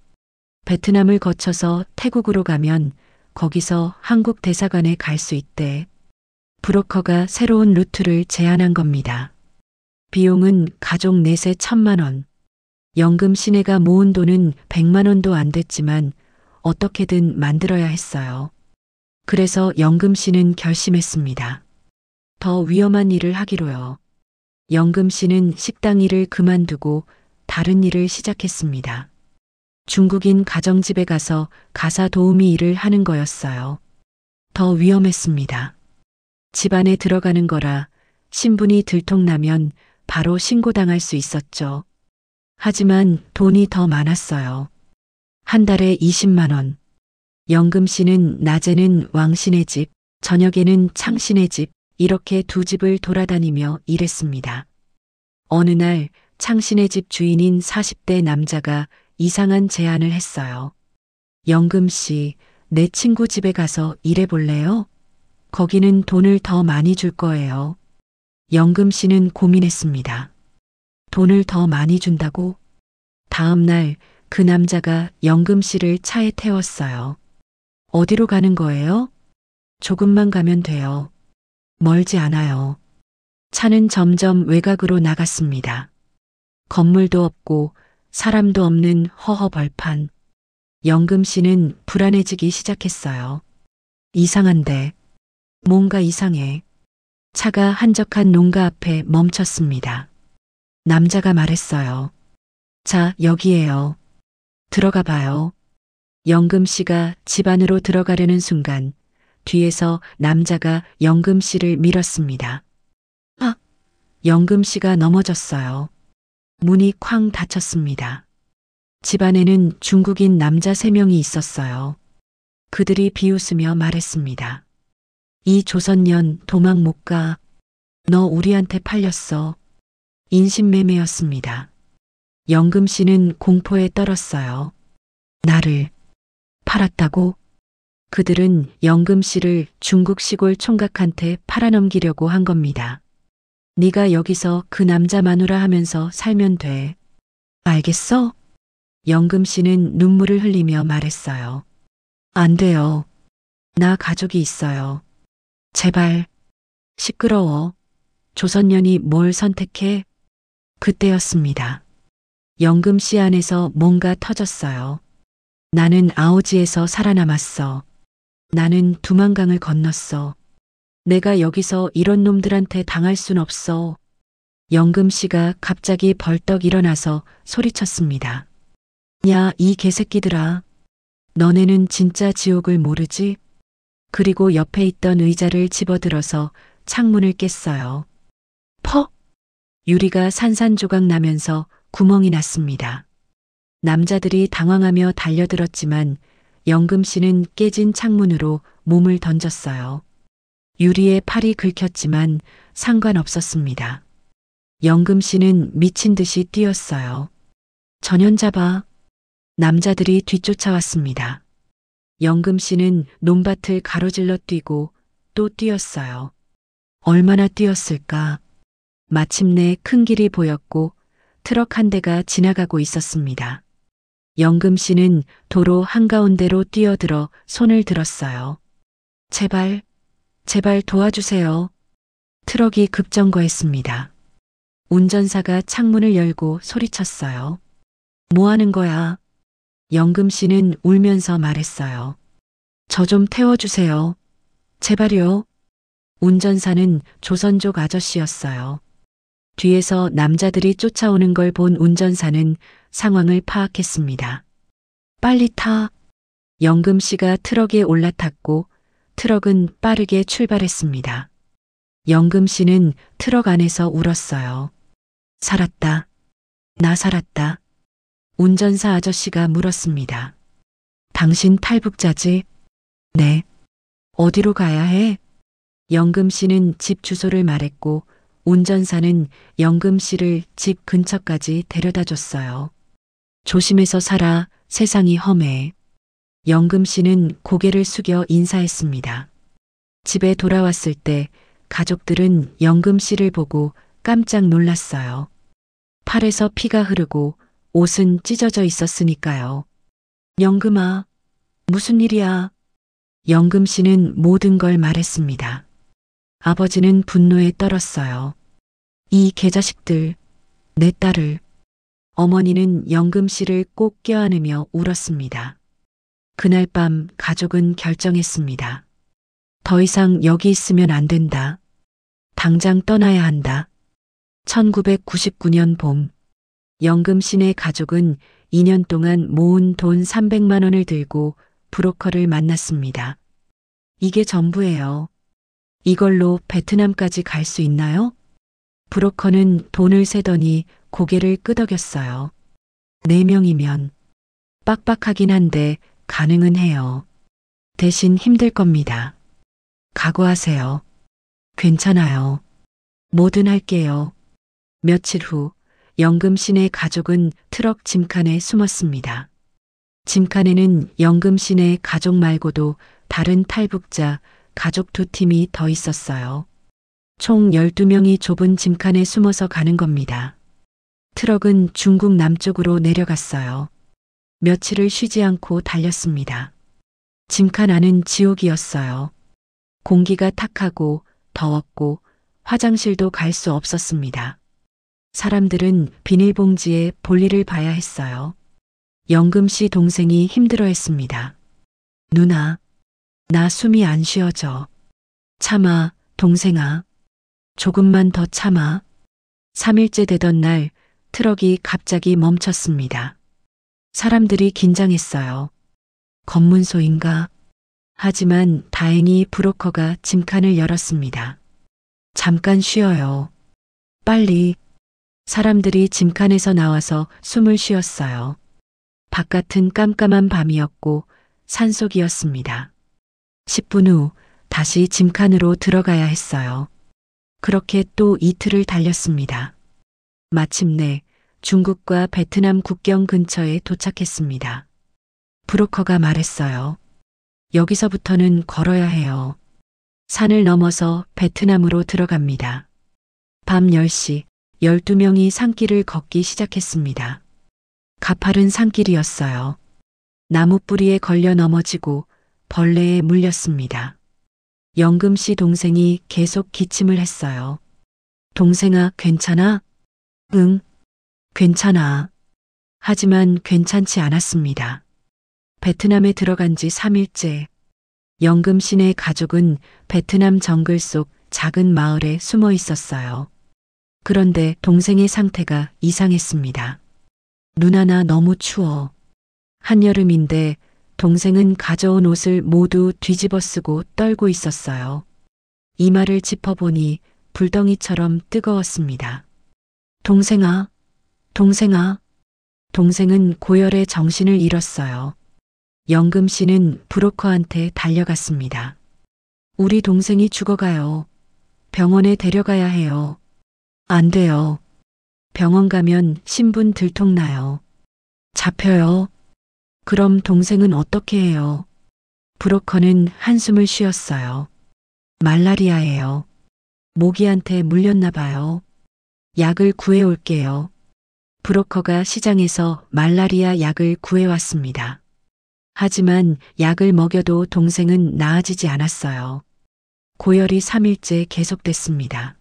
S1: 베트남을 거쳐서 태국으로 가면 거기서 한국 대사관에 갈 수 있대. 브로커가 새로운 루트를 제안한 겁니다. 비용은 가족 넷에 1,000만 원. 영금 씨네가 모은 돈은 100만 원도 안 됐지만 어떻게든 만들어야 했어요. 그래서 영금 씨는 결심했습니다. 더 위험한 일을 하기로요. 영금 씨는 식당 일을 그만두고 다른 일을 시작했습니다. 중국인 가정집에 가서 가사 도우미 일을 하는 거였어요. 더 위험했습니다. 집 안에 들어가는 거라 신분이 들통나면 바로 신고당할 수 있었죠. 하지만 돈이 더 많았어요. 한 달에 20만 원. 영금 씨는 낮에는 왕씨네 집, 저녁에는 창씨네 집, 이렇게 두 집을 돌아다니며 일했습니다. 어느 날 창씨네 집 주인인 40대 남자가 이상한 제안을 했어요. 영금 씨, 내 친구 집에 가서 일해볼래요? 거기는 돈을 더 많이 줄 거예요. 영금 씨는 고민했습니다. 돈을 더 많이 준다고? 다음 날 그 남자가 영금 씨를 차에 태웠어요. 어디로 가는 거예요? 조금만 가면 돼요. 멀지 않아요. 차는 점점 외곽으로 나갔습니다. 건물도 없고 사람도 없는 허허벌판. 영금 씨는 불안해지기 시작했어요. 이상한데. 뭔가 이상해. 차가 한적한 농가 앞에 멈췄습니다. 남자가 말했어요. 자, 여기에요. 들어가 봐요. 영금 씨가 집 안으로 들어가려는 순간 뒤에서 남자가 영금 씨를 밀었습니다. 아! 영금 씨가 넘어졌어요. 문이 쾅 닫혔습니다. 집 안에는 중국인 남자 3명이 있었어요. 그들이 비웃으며 말했습니다. 이 조선년 도망 못 가. 너 우리한테 팔렸어. 인신매매였습니다. 영금 씨는 공포에 떨었어요. 나를 팔았다고? 그들은 영금 씨를 중국 시골 총각한테 팔아넘기려고 한 겁니다. 네가 여기서 그 남자 마누라 하면서 살면 돼. 알겠어? 영금 씨는 눈물을 흘리며 말했어요. 안 돼요. 나 가족이 있어요. 제발. 시끄러워. 조선년이 뭘 선택해? 그때였습니다. 영금 씨 안에서 뭔가 터졌어요. 나는 아오지에서 살아남았어. 나는 두만강을 건넜어. 내가 여기서 이런 놈들한테 당할 순 없어. 영금 씨가 갑자기 벌떡 일어나서 소리쳤습니다. 야, 이 개새끼들아. 너네는 진짜 지옥을 모르지? 그리고 옆에 있던 의자를 집어들어서 창문을 깼어요. 퍽! 유리가 산산조각 나면서 구멍이 났습니다. 남자들이 당황하며 달려들었지만 영금 씨는 깨진 창문으로 몸을 던졌어요. 유리에 팔이 긁혔지만 상관없었습니다. 영금 씨는 미친 듯이 뛰었어요. 전연잡아. 남자들이 뒤쫓아왔습니다. 영금 씨는 논밭을 가로질러 뛰고 또 뛰었어요. 얼마나 뛰었을까? 마침내 큰 길이 보였고 트럭 한 대가 지나가고 있었습니다. 영금 씨는 도로 한가운데로 뛰어들어 손을 들었어요. 제발, 제발 도와주세요. 트럭이 급정거했습니다. 운전사가 창문을 열고 소리쳤어요. 뭐 하는 거야? 영금 씨는 울면서 말했어요. 저 좀 태워주세요. 제발요. 운전사는 조선족 아저씨였어요. 뒤에서 남자들이 쫓아오는 걸 본 운전사는 상황을 파악했습니다. 빨리 타. 영금 씨가 트럭에 올라탔고 트럭은 빠르게 출발했습니다. 영금 씨는 트럭 안에서 울었어요. 살았다. 나 살았다. 운전사 아저씨가 물었습니다. 당신 탈북자지? 네. 어디로 가야 해? 영금 씨는 집 주소를 말했고 운전사는 영금 씨를 집 근처까지 데려다 줬어요. 조심해서 살아. 세상이 험해. 영금 씨는 고개를 숙여 인사했습니다. 집에 돌아왔을 때 가족들은 영금 씨를 보고 깜짝 놀랐어요. 팔에서 피가 흐르고 옷은 찢어져 있었으니까요. 영금아, 무슨 일이야? 영금 씨는 모든 걸 말했습니다. 아버지는 분노에 떨었어요. 이 개자식들, 내 딸을. 어머니는 영금 씨를 꼭 껴안으며 울었습니다. 그날 밤 가족은 결정했습니다. 더 이상 여기 있으면 안 된다. 당장 떠나야 한다. 1999년 봄, 영금 씨네 가족은 2년 동안 모은 돈 300만 원을 들고 브로커를 만났습니다. 이게 전부예요. 이걸로 베트남까지 갈 수 있나요? 브로커는 돈을 세더니 고개를 끄덕였어요. 4명이면 빡빡하긴 한데 가능은 해요. 대신 힘들 겁니다. 각오하세요. 괜찮아요. 뭐든 할게요. 며칠 후 영금 씨네 가족은 트럭 짐칸에 숨었습니다. 짐칸에는 영금 씨네 가족 말고도 다른 탈북자 가족 2팀이 더 있었어요. 총 12명이 좁은 짐칸에 숨어서 가는 겁니다. 트럭은 중국 남쪽으로 내려갔어요. 며칠을 쉬지 않고 달렸습니다. 짐칸 안은 지옥이었어요. 공기가 탁하고 더웠고 화장실도 갈 수 없었습니다. 사람들은 비닐봉지에 볼일을 봐야 했어요. 영금 씨 동생이 힘들어했습니다. 누나, 나 숨이 안 쉬어져. 참아, 동생아. 조금만 더 참아. 3일째 되던 날 트럭이 갑자기 멈췄습니다. 사람들이 긴장했어요. 검문소인가? 하지만 다행히 브로커가 짐칸을 열었습니다. 잠깐 쉬어요. 빨리. 사람들이 짐칸에서 나와서 숨을 쉬었어요. 바깥은 깜깜한 밤이었고 산속이었습니다. 10분 후 다시 짐칸으로 들어가야 했어요. 그렇게 또 이틀을 달렸습니다. 마침내 중국과 베트남 국경 근처에 도착했습니다. 브로커가 말했어요. 여기서부터는 걸어야 해요. 산을 넘어서 베트남으로 들어갑니다. 밤 10시 12명이 산길을 걷기 시작했습니다. 가파른 산길이었어요. 나무 뿌리에 걸려 넘어지고 벌레에 물렸습니다. 영금 씨 동생이 계속 기침을 했어요. 동생아, 괜찮아? 응, 괜찮아. 하지만 괜찮지 않았습니다. 베트남에 들어간 지 3일째. 영금 씨네 가족은 베트남 정글 속 작은 마을에 숨어 있었어요. 그런데 동생의 상태가 이상했습니다. 누나 나 너무 추워. 한여름인데 동생은 가져온 옷을 모두 뒤집어 쓰고 떨고 있었어요. 이마를 짚어보니 불덩이처럼 뜨거웠습니다. 동생아, 동생아. 동생은 고열에 정신을 잃었어요. 영금 씨는 브로커한테 달려갔습니다. 우리 동생이 죽어가요. 병원에 데려가야 해요. 안 돼요. 병원 가면 신분 들통나요. 잡혀요. 그럼 동생은 어떻게 해요? 브로커는 한숨을 쉬었어요. 말라리아예요. 모기한테 물렸나 봐요. 약을 구해올게요. 브로커가 시장에서 말라리아 약을 구해왔습니다. 하지만 약을 먹여도 동생은 나아지지 않았어요. 고열이 3일째 계속됐습니다.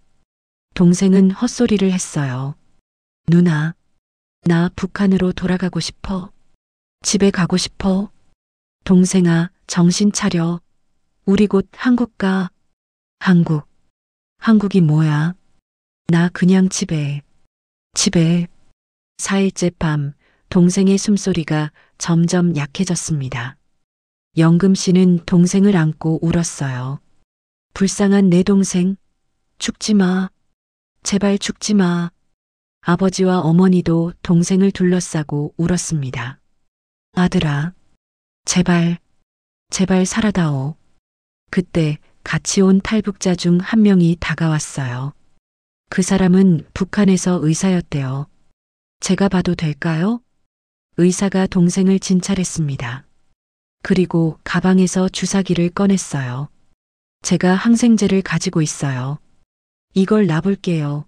S1: 동생은 헛소리를 했어요. 누나, 나 북한으로 돌아가고 싶어. 집에 가고 싶어. 동생아, 정신 차려. 우리 곧 한국 가. 한국. 한국이 뭐야? 나 그냥 집에. 4일째 밤 동생의 숨소리가 점점 약해졌습니다. 영금 씨는 동생을 안고 울었어요. 불쌍한 내 동생, 죽지 마. 제발 죽지 마. 아버지와 어머니도 동생을 둘러싸고 울었습니다. 아들아, 제발, 제발 살아다오. 그때 같이 온 탈북자 중 한 명이 다가왔어요. 그 사람은 북한에서 의사였대요. 제가 봐도 될까요? 의사가 동생을 진찰했습니다. 그리고 가방에서 주사기를 꺼냈어요. 제가 항생제를 가지고 있어요. 이걸 놔볼게요.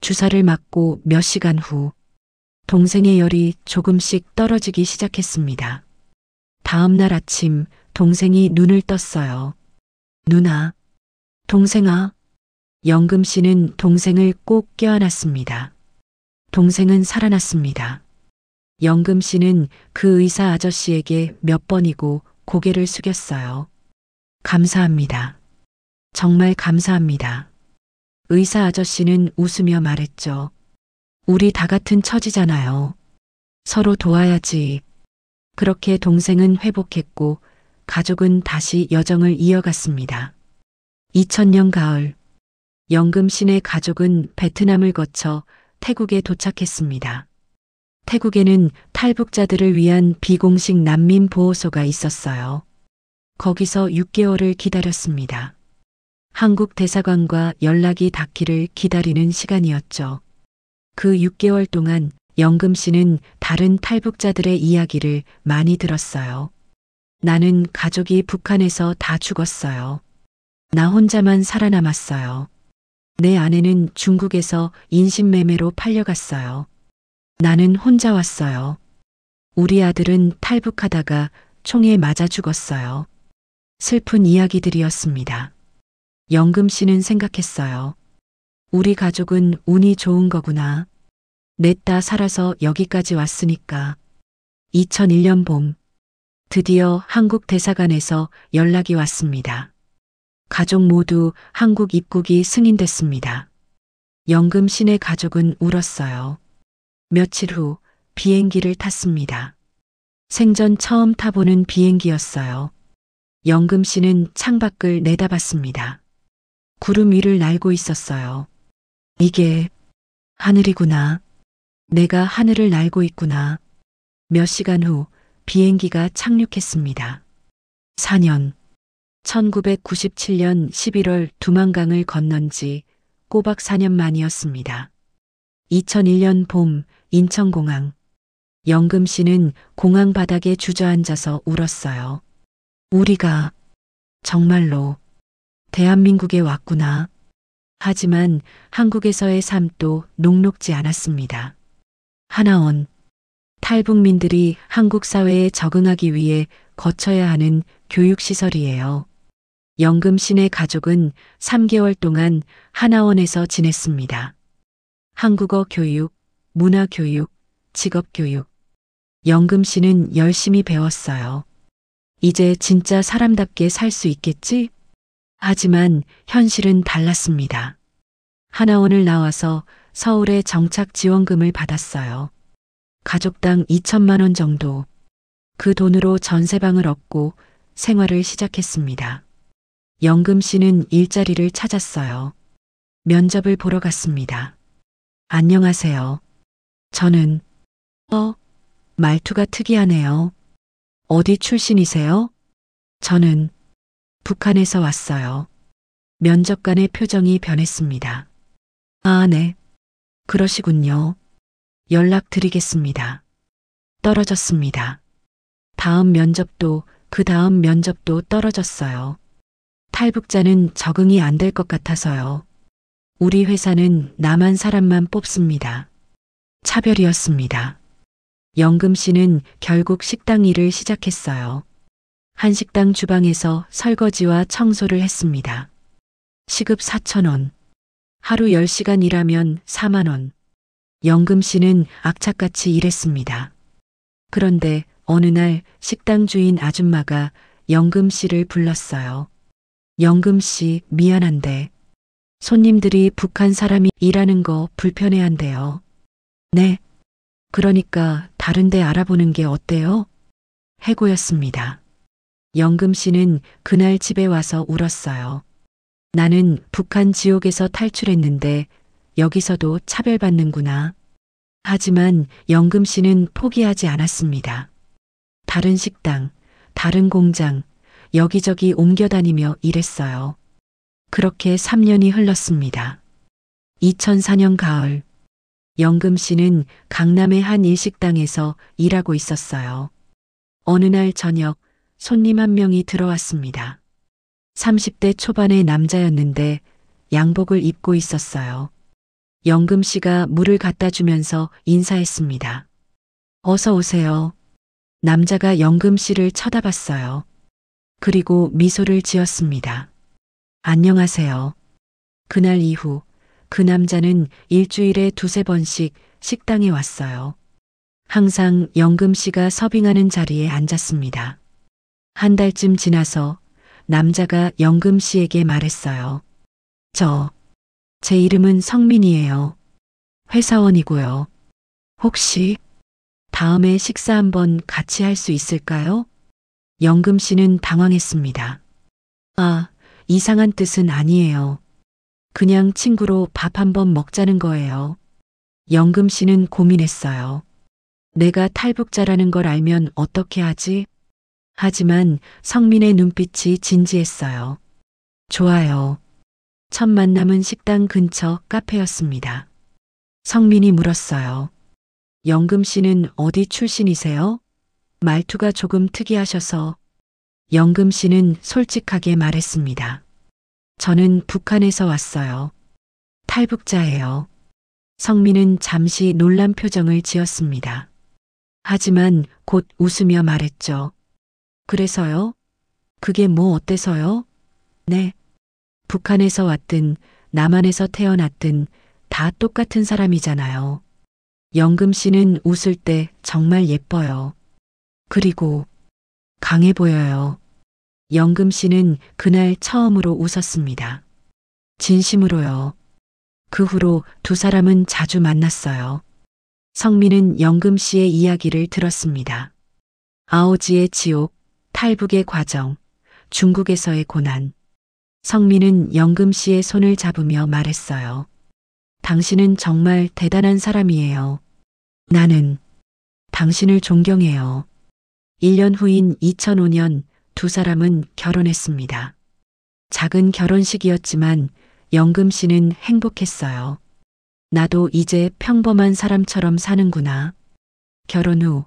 S1: 주사를 맞고 몇 시간 후 동생의 열이 조금씩 떨어지기 시작했습니다. 다음 날 아침 동생이 눈을 떴어요. 누나, 동생아. 영금 씨는 동생을 꼭 껴안았습니다. 동생은 살아났습니다. 영금 씨는 그 의사 아저씨에게 몇 번이고 고개를 숙였어요. 감사합니다. 정말 감사합니다. 의사 아저씨는 웃으며 말했죠. 우리 다 같은 처지잖아요. 서로 도와야지. 그렇게 동생은 회복했고 가족은 다시 여정을 이어갔습니다. 2000년 가을, 영금 씨네 가족은 베트남을 거쳐 태국에 도착했습니다. 태국에는 탈북자들을 위한 비공식 난민 보호소가 있었어요. 거기서 6개월을 기다렸습니다. 한국 대사관과 연락이 닿기를 기다리는 시간이었죠. 그 6개월 동안 영금 씨는 다른 탈북자들의 이야기를 많이 들었어요. 나는 가족이 북한에서 다 죽었어요. 나 혼자만 살아남았어요. 내 아내는 중국에서 인신매매로 팔려갔어요. 나는 혼자 왔어요. 우리 아들은 탈북하다가 총에 맞아 죽었어요. 슬픈 이야기들이었습니다. 영금 씨는 생각했어요. 우리 가족은 운이 좋은 거구나. 냈다 살아서 여기까지 왔으니까. 2001년 봄, 드디어 한국 대사관에서 연락이 왔습니다. 가족 모두 한국 입국이 승인됐습니다. 영금 씨네 가족은 울었어요. 며칠 후 비행기를 탔습니다. 생전 처음 타보는 비행기였어요. 영금 씨는 창밖을 내다봤습니다. 구름 위를 날고 있었어요. 이게 하늘이구나. 내가 하늘을 날고 있구나. 몇 시간 후 비행기가 착륙했습니다. 4년. 1997년 11월 두만강을 건넌 지 꼬박 4년 만이었습니다. 2001년 봄 인천공항. 영금 씨는 공항 바닥에 주저앉아서 울었어요. 우리가 정말로 대한민국에 왔구나. 하지만 한국에서의 삶도 녹록지 않았습니다. 하나원. 탈북민들이 한국 사회에 적응하기 위해 거쳐야 하는 교육시설이에요. 영금 씨네 가족은 3개월 동안 하나원에서 지냈습니다. 한국어 교육, 문화 교육, 직업 교육. 영금 씨는 열심히 배웠어요. 이제 진짜 사람답게 살 수 있겠지? 하지만 현실은 달랐습니다. 하나원을 나와서 서울에 정착 지원금을 받았어요. 가족당 2천만 원 정도. 그 돈으로 전세방을 얻고 생활을 시작했습니다. 영금 씨는 일자리를 찾았어요. 면접을 보러 갔습니다. 안녕하세요. 저는 말투가 특이하네요. 어디 출신이세요? 저는 북한에서 왔어요. 면접관의 표정이 변했습니다. 아, 네. 그러시군요. 연락드리겠습니다. 떨어졌습니다. 다음 면접도 그 다음 면접도 떨어졌어요. 탈북자는 적응이 안 될 것 같아서요. 우리 회사는 남한 사람만 뽑습니다. 차별이었습니다. 영금 씨는 결국 식당 일을 시작했어요. 한식당 주방에서 설거지와 청소를 했습니다. 시급 4,000원. 하루 10시간 일하면 4만 원. 영금 씨는 악착같이 일했습니다. 그런데 어느 날 식당 주인 아줌마가 영금 씨를 불렀어요. 영금 씨, 미안한데 손님들이 북한 사람이 일하는 거 불편해한대요. 네. 그러니까 다른 데 알아보는 게 어때요? 해고였습니다. 영금 씨는 그날 집에 와서 울었어요. 나는 북한 지옥에서 탈출했는데 여기서도 차별받는구나. 하지만 영금 씨는 포기하지 않았습니다. 다른 식당, 다른 공장, 여기저기 옮겨다니며 일했어요. 그렇게 3년이 흘렀습니다. 2004년 가을, 영금 씨는 강남의 한 일식당에서 일하고 있었어요. 어느 날 저녁 손님 한 명이 들어왔습니다. 30대 초반의 남자였는데 양복을 입고 있었어요. 영금 씨가 물을 갖다 주면서 인사했습니다. 어서 오세요. 남자가 영금 씨를 쳐다봤어요. 그리고 미소를 지었습니다. 안녕하세요. 그날 이후 그 남자는 일주일에 2~3번씩 식당에 왔어요. 항상 영금 씨가 서빙하는 자리에 앉았습니다. 한 달쯤 지나서 남자가 영금 씨에게 말했어요. 제 이름은 성민이에요. 회사원이고요. 혹시 다음에 식사 한번 같이 할 수 있을까요? 영금 씨는 당황했습니다. 아, 이상한 뜻은 아니에요. 그냥 친구로 밥 한번 먹자는 거예요. 영금 씨는 고민했어요. 내가 탈북자라는 걸 알면 어떻게 하지? 하지만 성민의 눈빛이 진지했어요. 좋아요. 첫 만남은 식당 근처 카페였습니다. 성민이 물었어요. 영금 씨는 어디 출신이세요? 말투가 조금 특이하셔서. 영금 씨는 솔직하게 말했습니다. 저는 북한에서 왔어요. 탈북자예요. 성민은 잠시 놀란 표정을 지었습니다. 하지만 곧 웃으며 말했죠. 그래서요? 그게 뭐 어때서요? 네. 북한에서 왔든 남한에서 태어났든 다 똑같은 사람이잖아요. 영금 씨는 웃을 때 정말 예뻐요. 그리고 강해 보여요. 영금 씨는 그날 처음으로 웃었습니다. 진심으로요. 그 후로 두 사람은 자주 만났어요. 성민은 영금 씨의 이야기를 들었습니다. 아오지의 지옥, 탈북의 과정, 중국에서의 고난. 성민은 영금 씨의 손을 잡으며 말했어요. 당신은 정말 대단한 사람이에요. 나는 당신을 존경해요. 1년 후인 2005년 두 사람은 결혼했습니다. 작은 결혼식이었지만 영금 씨는 행복했어요. 나도 이제 평범한 사람처럼 사는구나. 결혼 후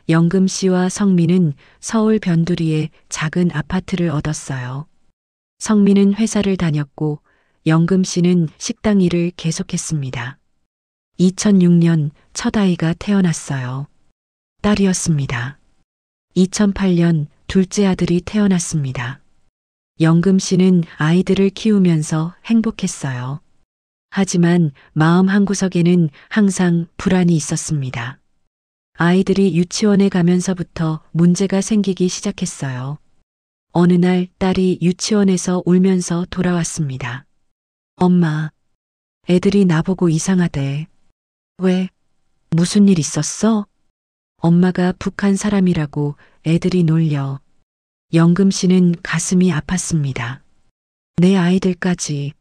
S1: 영금 씨와 성민은 서울 변두리에 작은 아파트를 얻었어요. 성민은 회사를 다녔고 영금 씨는 식당 일을 계속했습니다. 2006년 첫 아이가 태어났어요. 딸이었습니다. 2008년 둘째 아들이 태어났습니다. 영금 씨는 아이들을 키우면서 행복했어요. 하지만 마음 한구석에는 항상 불안이 있었습니다. 아이들이 유치원에 가면서부터 문제가 생기기 시작했어요. 어느 날 딸이 유치원에서 울면서 돌아왔습니다. 엄마, 애들이 나보고 이상하대. 왜? 무슨 일 있었어? 엄마가 북한 사람이라고 애들이 놀려. 영금 씨는 가슴이 아팠습니다. 내 아이들까지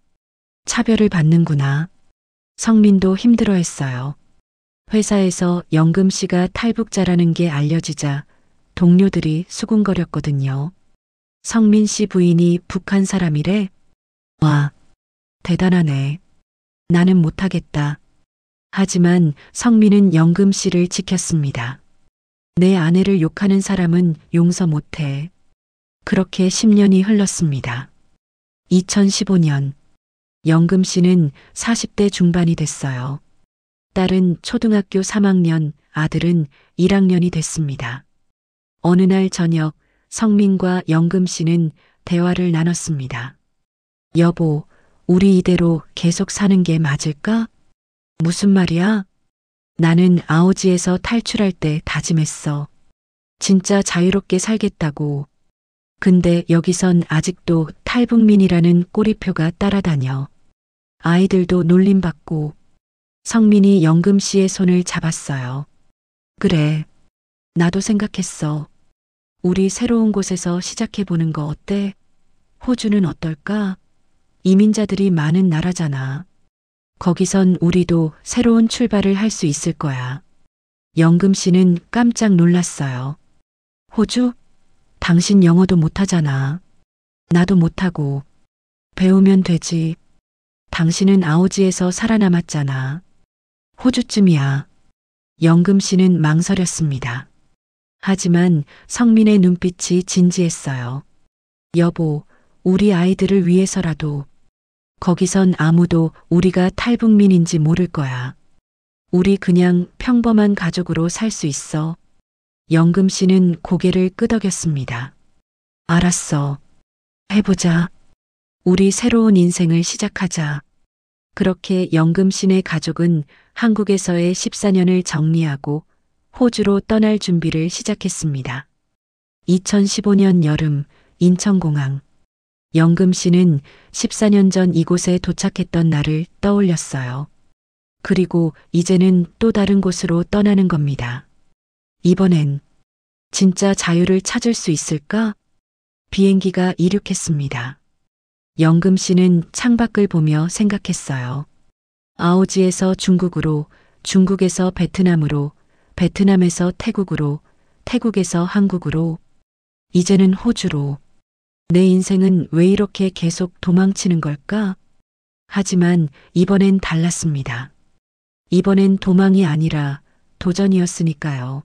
S1: 차별을 받는구나. 성민도 힘들어했어요. 회사에서 영금 씨가 탈북자라는 게 알려지자 동료들이 수군거렸거든요. 성민 씨 부인이 북한 사람이래? 와, 대단하네. 나는 못하겠다. 하지만 성민은 영금 씨를 지켰습니다. 내 아내를 욕하는 사람은 용서 못해. 그렇게 10년이 흘렀습니다. 2015년, 영금 씨는 40대 중반이 됐어요. 딸은 초등학교 3학년, 아들은 1학년이 됐습니다. 어느 날 저녁, 성민과 영금 씨는 대화를 나눴습니다. 여보, 우리 이대로 계속 사는 게 맞을까? 무슨 말이야? 나는 아오지에서 탈출할 때 다짐했어. 진짜 자유롭게 살겠다고. 근데 여기선 아직도 탈북민이라는 꼬리표가 따라다녀. 아이들도 놀림받고. 성민이 영금 씨의 손을 잡았어요. 그래. 나도 생각했어. 우리 새로운 곳에서 시작해보는 거 어때? 호주는 어떨까? 이민자들이 많은 나라잖아. 거기선 우리도 새로운 출발을 할 수 있을 거야. 영금 씨는 깜짝 놀랐어요. 호주? 당신 영어도 못하잖아. 나도 못하고. 배우면 되지. 당신은 아오지에서 살아남았잖아. 호주쯤이야. 영금 씨는 망설였습니다. 하지만 성민의 눈빛이 진지했어요. 여보, 우리 아이들을 위해서라도. 거기선 아무도 우리가 탈북민인지 모를 거야. 우리 그냥 평범한 가족으로 살 수 있어. 영금 씨는 고개를 끄덕였습니다. 알았어. 해보자. 우리 새로운 인생을 시작하자. 그렇게 영금 씨네 가족은 한국에서의 14년을 정리하고 호주로 떠날 준비를 시작했습니다. 2015년 여름 인천공항. 영금 씨는 14년 전 이곳에 도착했던 날을 떠올렸어요. 그리고 이제는 또 다른 곳으로 떠나는 겁니다. 이번엔 진짜 자유를 찾을 수 있을까? 비행기가 이륙했습니다. 영금 씨는 창밖을 보며 생각했어요. 아오지에서 중국으로, 중국에서 베트남으로, 베트남에서 태국으로, 태국에서 한국으로, 이제는 호주로. 내 인생은 왜 이렇게 계속 도망치는 걸까? 하지만 이번엔 달랐습니다. 이번엔 도망이 아니라 도전이었으니까요.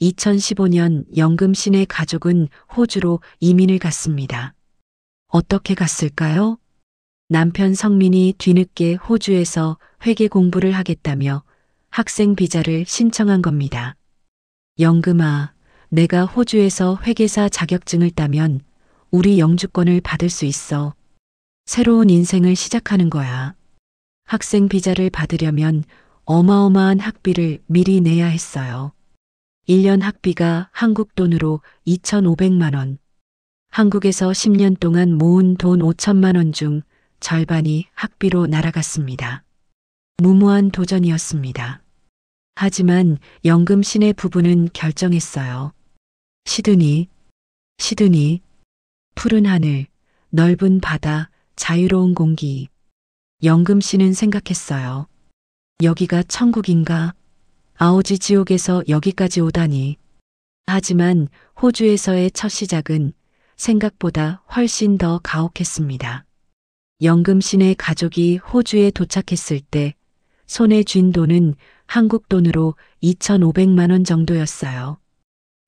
S1: 2015년 영금 씨네 가족은 호주로 이민을 갔습니다. 어떻게 갔을까요? 남편 성민이 뒤늦게 호주에서 회계 공부를 하겠다며 학생 비자를 신청한 겁니다. 영금아, 내가 호주에서 회계사 자격증을 따면 우리 영주권을 받을 수 있어. 새로운 인생을 시작하는 거야. 학생 비자를 받으려면 어마어마한 학비를 미리 내야 했어요. 1년 학비가 한국 돈으로 2,500만 원. 한국에서 10년 동안 모은 돈 5천만 원 중 절반이 학비로 날아갔습니다. 무모한 도전이었습니다. 하지만 영금 씨네 부부는 결정했어요. 시드니, 시드니, 푸른 하늘, 넓은 바다, 자유로운 공기. 영금 씨는 생각했어요. 여기가 천국인가? 아오지 지옥에서 여기까지 오다니. 하지만 호주에서의 첫 시작은 생각보다 훨씬 더 가혹했습니다. 영금 씨네 가족이 호주에 도착했을 때 손에 쥔 돈은 한국 돈으로 2,500만 원 정도였어요.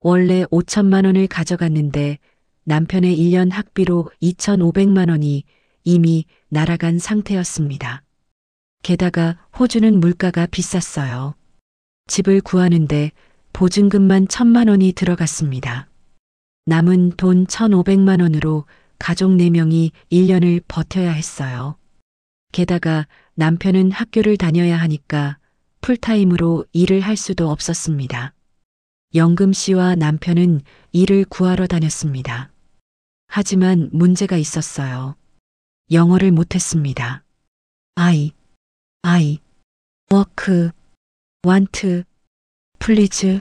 S1: 원래 5천만 원을 가져갔는데 남편의 1년 학비로 2,500만 원이 이미 날아간 상태였습니다. 게다가 호주는 물가가 비쌌어요. 집을 구하는데 보증금만 1,000만 원이 들어갔습니다. 남은 돈 1,500만 원으로 가족 4명이 1년을 버텨야 했어요. 게다가 남편은 학교를 다녀야 하니까 풀타임으로 일을 할 수도 없었습니다. 영금 씨와 남편은 일을 구하러 다녔습니다. 하지만 문제가 있었어요. 영어를 못했습니다. I, work, want, please.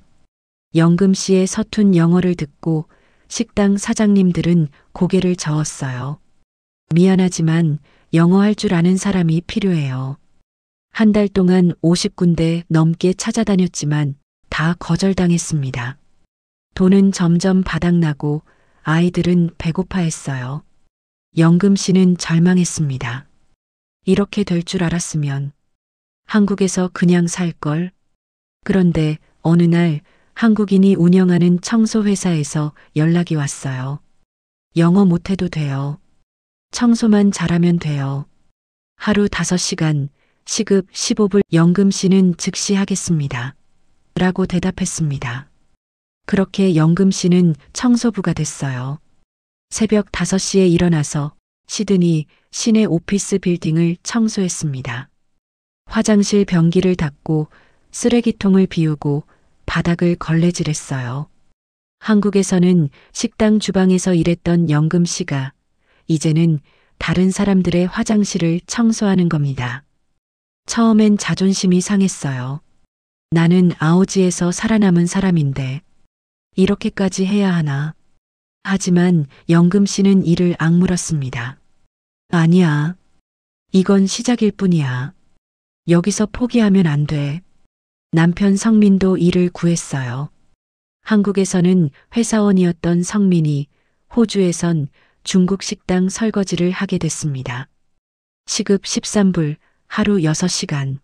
S1: 영금 씨의 서툰 영어를 듣고 식당 사장님들은 고개를 저었어요. 미안하지만 영어 할 줄 아는 사람이 필요해요. 한 달 동안 50군데 넘게 찾아다녔지만 다 거절당했습니다. 돈은 점점 바닥나고 아이들은 배고파했어요. 영금 씨는 절망했습니다. 이렇게 될 줄 알았으면 한국에서 그냥 살 걸. 그런데 어느 날 한국인이 운영하는 청소회사에서 연락이 왔어요. 영어 못해도 돼요. 청소만 잘하면 돼요. 하루 5시간, 시급 15불. 영금 씨는 즉시 하겠습니다. 라고 대답했습니다. 그렇게 영금 씨는 청소부가 됐어요. 새벽 5시에 일어나서 시드니 시내 오피스 빌딩을 청소했습니다. 화장실 변기를 닦고 쓰레기통을 비우고 바닥을 걸레질했어요. 한국에서는 식당 주방에서 일했던 영금 씨가 이제는 다른 사람들의 화장실을 청소하는 겁니다. 처음엔 자존심이 상했어요. 나는 아오지에서 살아남은 사람인데 이렇게까지 해야 하나. 하지만 영금 씨는 이를 악물었습니다. 아니야. 이건 시작일 뿐이야. 여기서 포기하면 안 돼. 남편 성민도 일을 구했어요. 한국에서는 회사원이었던 성민이 호주에선 중국 식당 설거지를 하게 됐습니다. 시급 13불, 하루 6시간.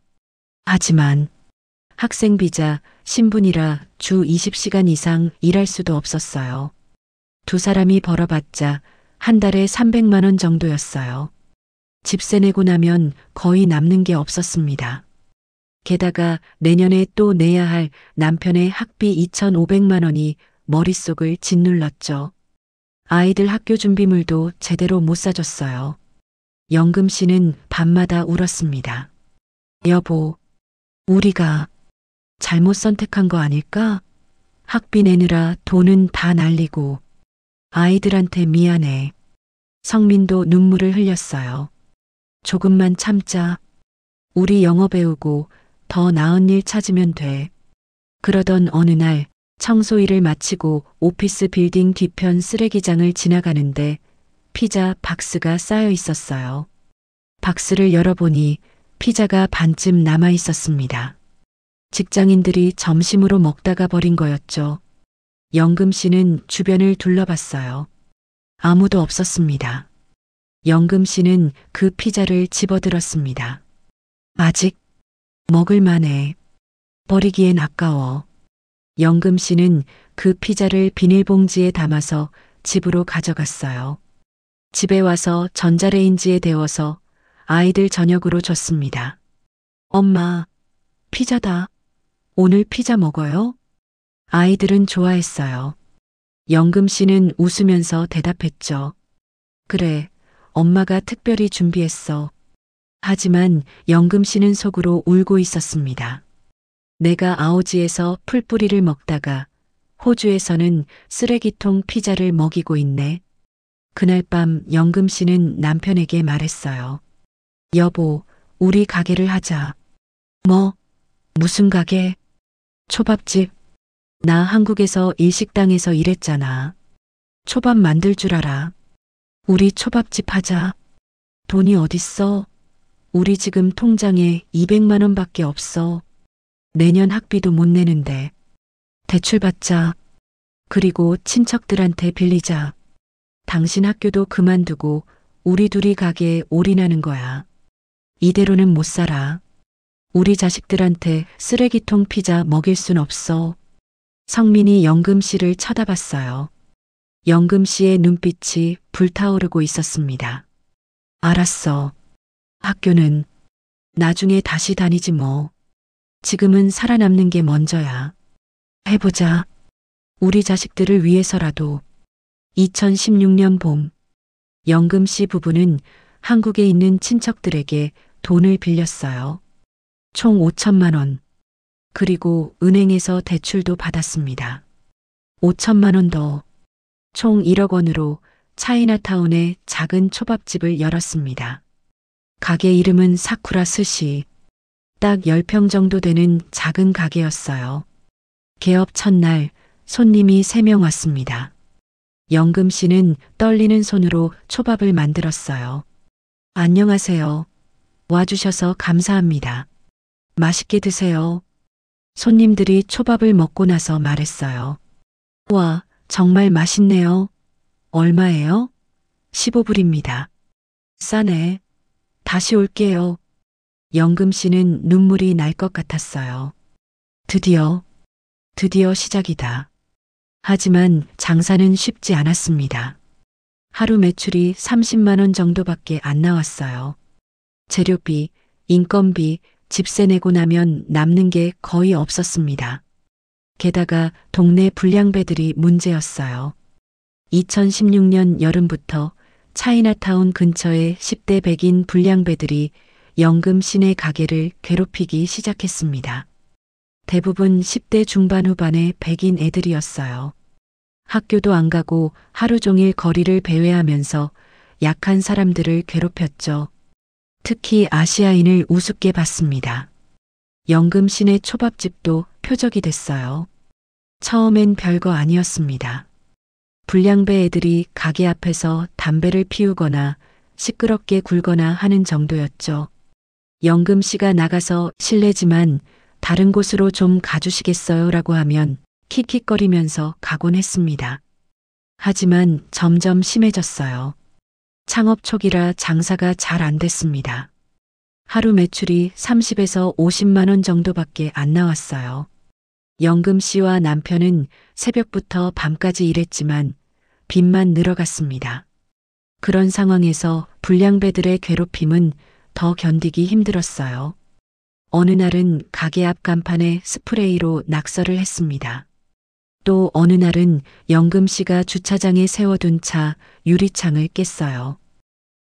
S1: 하지만 학생 비자, 신분이라 주 20시간 이상 일할 수도 없었어요. 두 사람이 벌어봤자 한 달에 300만 원 정도였어요. 집세 내고 나면 거의 남는 게 없었습니다. 게다가 내년에 또 내야 할 남편의 학비 2,500만 원이 머릿속을 짓눌렀죠. 아이들 학교 준비물도 제대로 못 사줬어요. 영금 씨는 밤마다 울었습니다. 여보, 우리가 잘못 선택한 거 아닐까? 학비 내느라 돈은 다 날리고 아이들한테 미안해. 성민도 눈물을 흘렸어요. 조금만 참자. 우리 영어 배우고 더 나은 일 찾으면 돼. 그러던 어느 날 청소 일을 마치고 오피스 빌딩 뒤편 쓰레기장을 지나가는데 피자 박스가 쌓여 있었어요. 박스를 열어보니 피자가 반쯤 남아 있었습니다. 직장인들이 점심으로 먹다가 버린 거였죠. 영금 씨는 주변을 둘러봤어요. 아무도 없었습니다. 영금 씨는 그 피자를 집어들었습니다. 아직 먹을 만해. 버리기엔 아까워. 영금 씨는 그 피자를 비닐봉지에 담아서 집으로 가져갔어요. 집에 와서 전자레인지에 데워서 아이들 저녁으로 줬습니다. 엄마, 피자다. 오늘 피자 먹어요? 아이들은 좋아했어요. 영금 씨는 웃으면서 대답했죠. 그래, 엄마가 특별히 준비했어. 하지만 영금 씨는 속으로 울고 있었습니다. 내가 아오지에서 풀뿌리를 먹다가 호주에서는 쓰레기통 피자를 먹이고 있네. 그날 밤 영금 씨는 남편에게 말했어요. 여보, 우리 가게를 하자. 뭐? 무슨 가게? 초밥집. 나 한국에서 일식당에서 일했잖아. 초밥 만들 줄 알아. 우리 초밥집 하자. 돈이 어딨어? 우리 지금 통장에 200만 원밖에 없어. 내년 학비도 못 내는데. 대출 받자. 그리고 친척들한테 빌리자. 당신 학교도 그만두고 우리 둘이 가게에 올인하는 거야. 이대로는 못 살아. 우리 자식들한테 쓰레기통 피자 먹일 순 없어. 성민이 영금 씨를 쳐다봤어요. 영금 씨의 눈빛이 불타오르고 있었습니다. 알았어. 학교는 나중에 다시 다니지 뭐. 지금은 살아남는 게 먼저야. 해보자. 우리 자식들을 위해서라도. 2016년 봄, 영금 씨 부부는 한국에 있는 친척들에게 돈을 빌렸어요. 총 5천만 원. 그리고 은행에서 대출도 받았습니다. 5천만 원 더. 총 1억 원으로 차이나타운에 작은 초밥집을 열었습니다. 가게 이름은 사쿠라 스시. 딱 10평 정도 되는 작은 가게였어요. 개업 첫날 손님이 3명 왔습니다. 영금 씨는 떨리는 손으로 초밥을 만들었어요. 안녕하세요. 와주셔서 감사합니다. 맛있게 드세요. 손님들이 초밥을 먹고 나서 말했어요. 와, 정말 맛있네요. 얼마예요? 15불입니다. 싸네. 다시 올게요. 영금 씨는 눈물이 날 것 같았어요. 드디어 시작이다. 하지만 장사는 쉽지 않았습니다. 하루 매출이 30만 원 정도밖에 안 나왔어요. 재료비, 인건비, 집세 내고 나면 남는 게 거의 없었습니다. 게다가 동네 불량배들이 문제였어요. 2016년 여름부터 차이나타운 근처의 10대 백인 불량배들이 영금 씨네 가게를 괴롭히기 시작했습니다. 대부분 10대 중반 후반의 백인 애들이었어요. 학교도 안 가고 하루 종일 거리를 배회하면서 약한 사람들을 괴롭혔죠. 특히 아시아인을 우습게 봤습니다. 영금씨네 초밥집도 표적이 됐어요. 처음엔 별거 아니었습니다. 불량배 애들이 가게 앞에서 담배를 피우거나 시끄럽게 굴거나 하는 정도였죠. 영금씨가 나가서 실례지만 다른 곳으로 좀 가주시겠어요? 라고 하면 킥킥거리면서 가곤 했습니다. 하지만 점점 심해졌어요. 창업 초기라 장사가 잘 안 됐습니다. 하루 매출이 30에서 50만 원 정도밖에 안 나왔어요. 영금 씨와 남편은 새벽부터 밤까지 일했지만 빚만 늘어갔습니다. 그런 상황에서 불량배들의 괴롭힘은 더 견디기 힘들었어요. 어느 날은 가게 앞 간판에 스프레이로 낙서를 했습니다. 또 어느 날은 영금 씨가 주차장에 세워둔 차 유리창을 깼어요.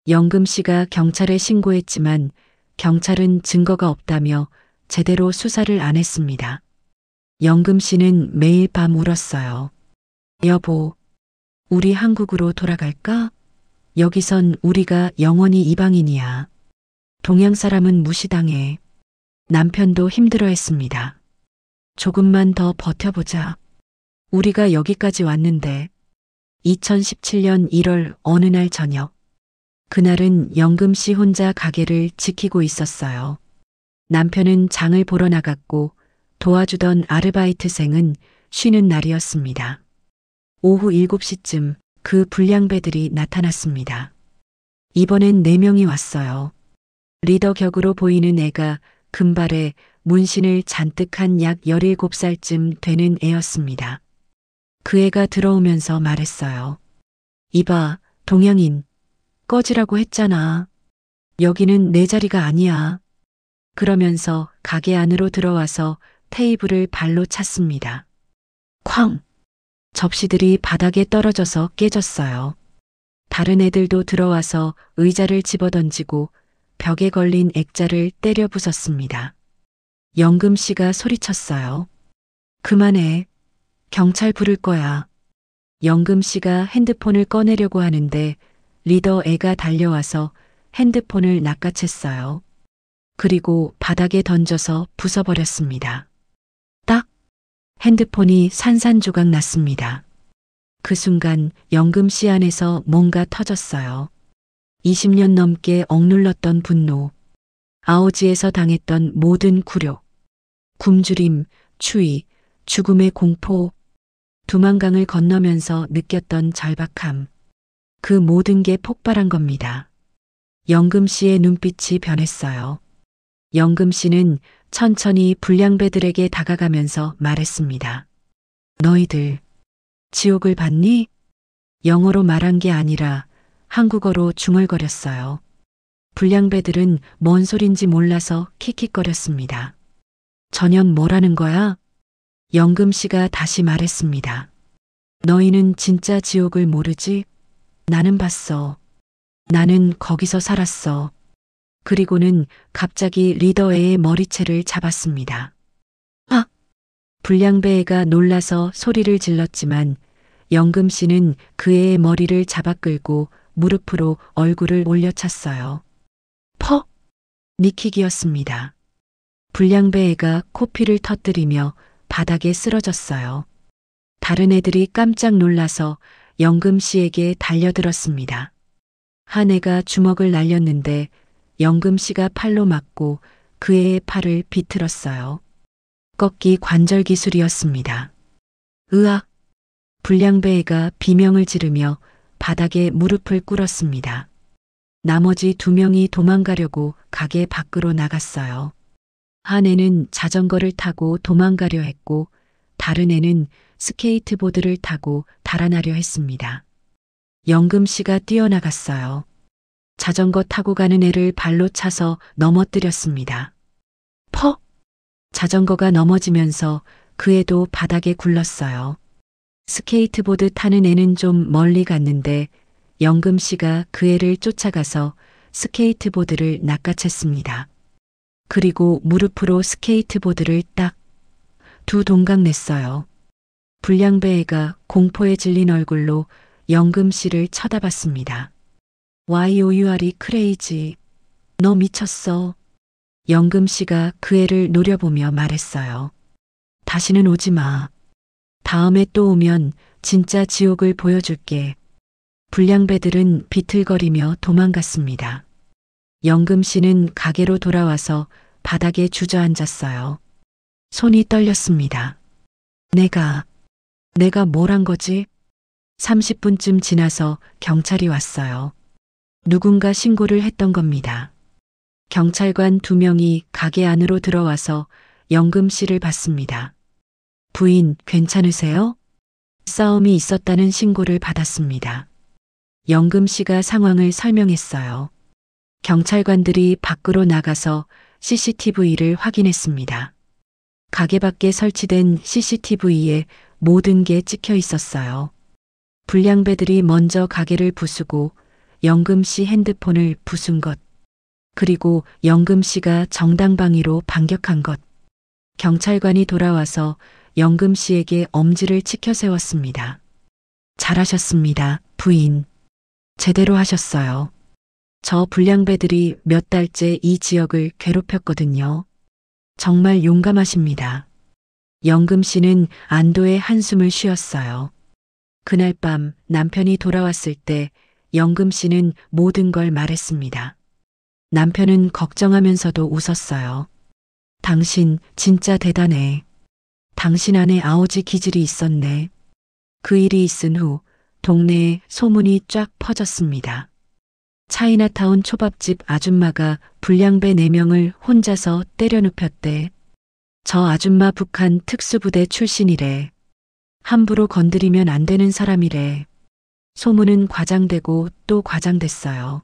S1: 영금 씨가 경찰에 신고했지만 경찰은 증거가 없다며 제대로 수사를 안 했습니다. 영금 씨는 매일 밤 울었어요. 여보, 우리 한국으로 돌아갈까? 여기선 우리가 영원히 이방인이야. 동양 사람은 무시당해. 남편도 힘들어했습니다. 조금만 더 버텨보자. 우리가 여기까지 왔는데. 2017년 1월 어느 날 저녁. 그날은 영금 씨 혼자 가게를 지키고 있었어요. 남편은 장을 보러 나갔고 도와주던 아르바이트생은 쉬는 날이었습니다. 오후 7시쯤 그 불량배들이 나타났습니다. 이번엔 4명이 왔어요. 리더 격으로 보이는 애가 금발에 문신을 잔뜩 한 약 17살쯤 되는 애였습니다. 그 애가 들어오면서 말했어요. 이봐, 동양인. 꺼지라고 했잖아. 여기는 내 자리가 아니야. 그러면서 가게 안으로 들어와서 테이블을 발로 찼습니다. 쾅! 접시들이 바닥에 떨어져서 깨졌어요. 다른 애들도 들어와서 의자를 집어던지고 벽에 걸린 액자를 때려 부쉈습니다. 영금 씨가 소리쳤어요. 그만해. 경찰 부를 거야. 영금 씨가 핸드폰을 꺼내려고 하는데 리더 애가 달려와서 핸드폰을 낚아챘어요. 그리고 바닥에 던져서 부숴버렸습니다. 딱! 핸드폰이 산산조각 났습니다. 그 순간 영금 씨 안에서 뭔가 터졌어요. 20년 넘게 억눌렀던 분노, 아오지에서 당했던 모든 굴욕, 굶주림, 추위, 죽음의 공포, 두만강을 건너면서 느꼈던 절박함, 그 모든 게 폭발한 겁니다. 영금 씨의 눈빛이 변했어요. 영금 씨는 천천히 불량배들에게 다가가면서 말했습니다. 너희들, 지옥을 봤니? 영어로 말한 게 아니라 한국어로 중얼거렸어요. 불량배들은 뭔 소린지 몰라서 킥킥거렸습니다. 전현 뭐라는 거야? 영금 씨가 다시 말했습니다. 너희는 진짜 지옥을 모르지? 나는 봤어. 나는 거기서 살았어. 그리고는 갑자기 리더 애의 머리채를 잡았습니다. 아! 불량배 애가 놀라서 소리를 질렀지만 영금 씨는 그 애의 머리를 잡아 끌고 무릎으로 얼굴을 올려찼어요. 퍽! 니킥이었습니다. 불량배 애가 코피를 터뜨리며 바닥에 쓰러졌어요. 다른 애들이 깜짝 놀라서 영금 씨에게 달려들었습니다. 한 애가 주먹을 날렸는데 영금 씨가 팔로 맞고 그 애의 팔을 비틀었어요. 꺾기 관절 기술이었습니다. 으악! 불량배 애가 비명을 지르며 바닥에 무릎을 꿇었습니다. 나머지 2명이 도망가려고 가게 밖으로 나갔어요. 한 애는 자전거를 타고 도망가려 했고 다른 애는 스케이트보드를 타고 달아나려 했습니다. 영금 씨가 뛰어나갔어요. 자전거 타고 가는 애를 발로 차서 넘어뜨렸습니다. 퍽! 자전거가 넘어지면서 그 애도 바닥에 굴렀어요. 스케이트보드 타는 애는 좀 멀리 갔는데 영금 씨가 그 애를 쫓아가서 스케이트보드를 낚아챘습니다. 그리고 무릎으로 스케이트보드를 딱 2 동강 냈어요. 불량배 애가 공포에 질린 얼굴로 영금 씨를 쳐다봤습니다. YOUR이 크레이지. 너 미쳤어. 영금 씨가 그 애를 노려보며 말했어요. 다시는 오지 마. 다음에 또 오면 진짜 지옥을 보여줄게. 불량배들은 비틀거리며 도망갔습니다. 영금 씨는 가게로 돌아와서 바닥에 주저앉았어요. 손이 떨렸습니다. 내가 뭘 한 거지? 30분쯤 지나서 경찰이 왔어요. 누군가 신고를 했던 겁니다. 경찰관 2명이 가게 안으로 들어와서 영금 씨를 봤습니다. 부인, 괜찮으세요? 싸움이 있었다는 신고를 받았습니다. 영금 씨가 상황을 설명했어요. 경찰관들이 밖으로 나가서 CCTV를 확인했습니다. 가게 밖에 설치된 CCTV에 모든 게 찍혀 있었어요. 불량배들이 먼저 가게를 부수고 영금 씨 핸드폰을 부순 것, 그리고 영금 씨가 정당방위로 반격한 것. 경찰관이 돌아와서 영금 씨에게 엄지를 치켜 세웠습니다. 잘하셨습니다, 부인. 제대로 하셨어요. 저 불량배들이 몇 달째 이 지역을 괴롭혔거든요. 정말 용감하십니다. 영금 씨는 안도의 한숨을 쉬었어요. 그날 밤 남편이 돌아왔을 때 영금 씨는 모든 걸 말했습니다. 남편은 걱정하면서도 웃었어요. 당신 진짜 대단해. 당신 안에 아오지 기질이 있었네. 그 일이 있은 후 동네에 소문이 쫙 퍼졌습니다. 차이나타운 초밥집 아줌마가 불량배 4명을 혼자서 때려 눕혔대. 저 아줌마 북한 특수부대 출신이래. 함부로 건드리면 안 되는 사람이래. 소문은 과장되고 또 과장됐어요.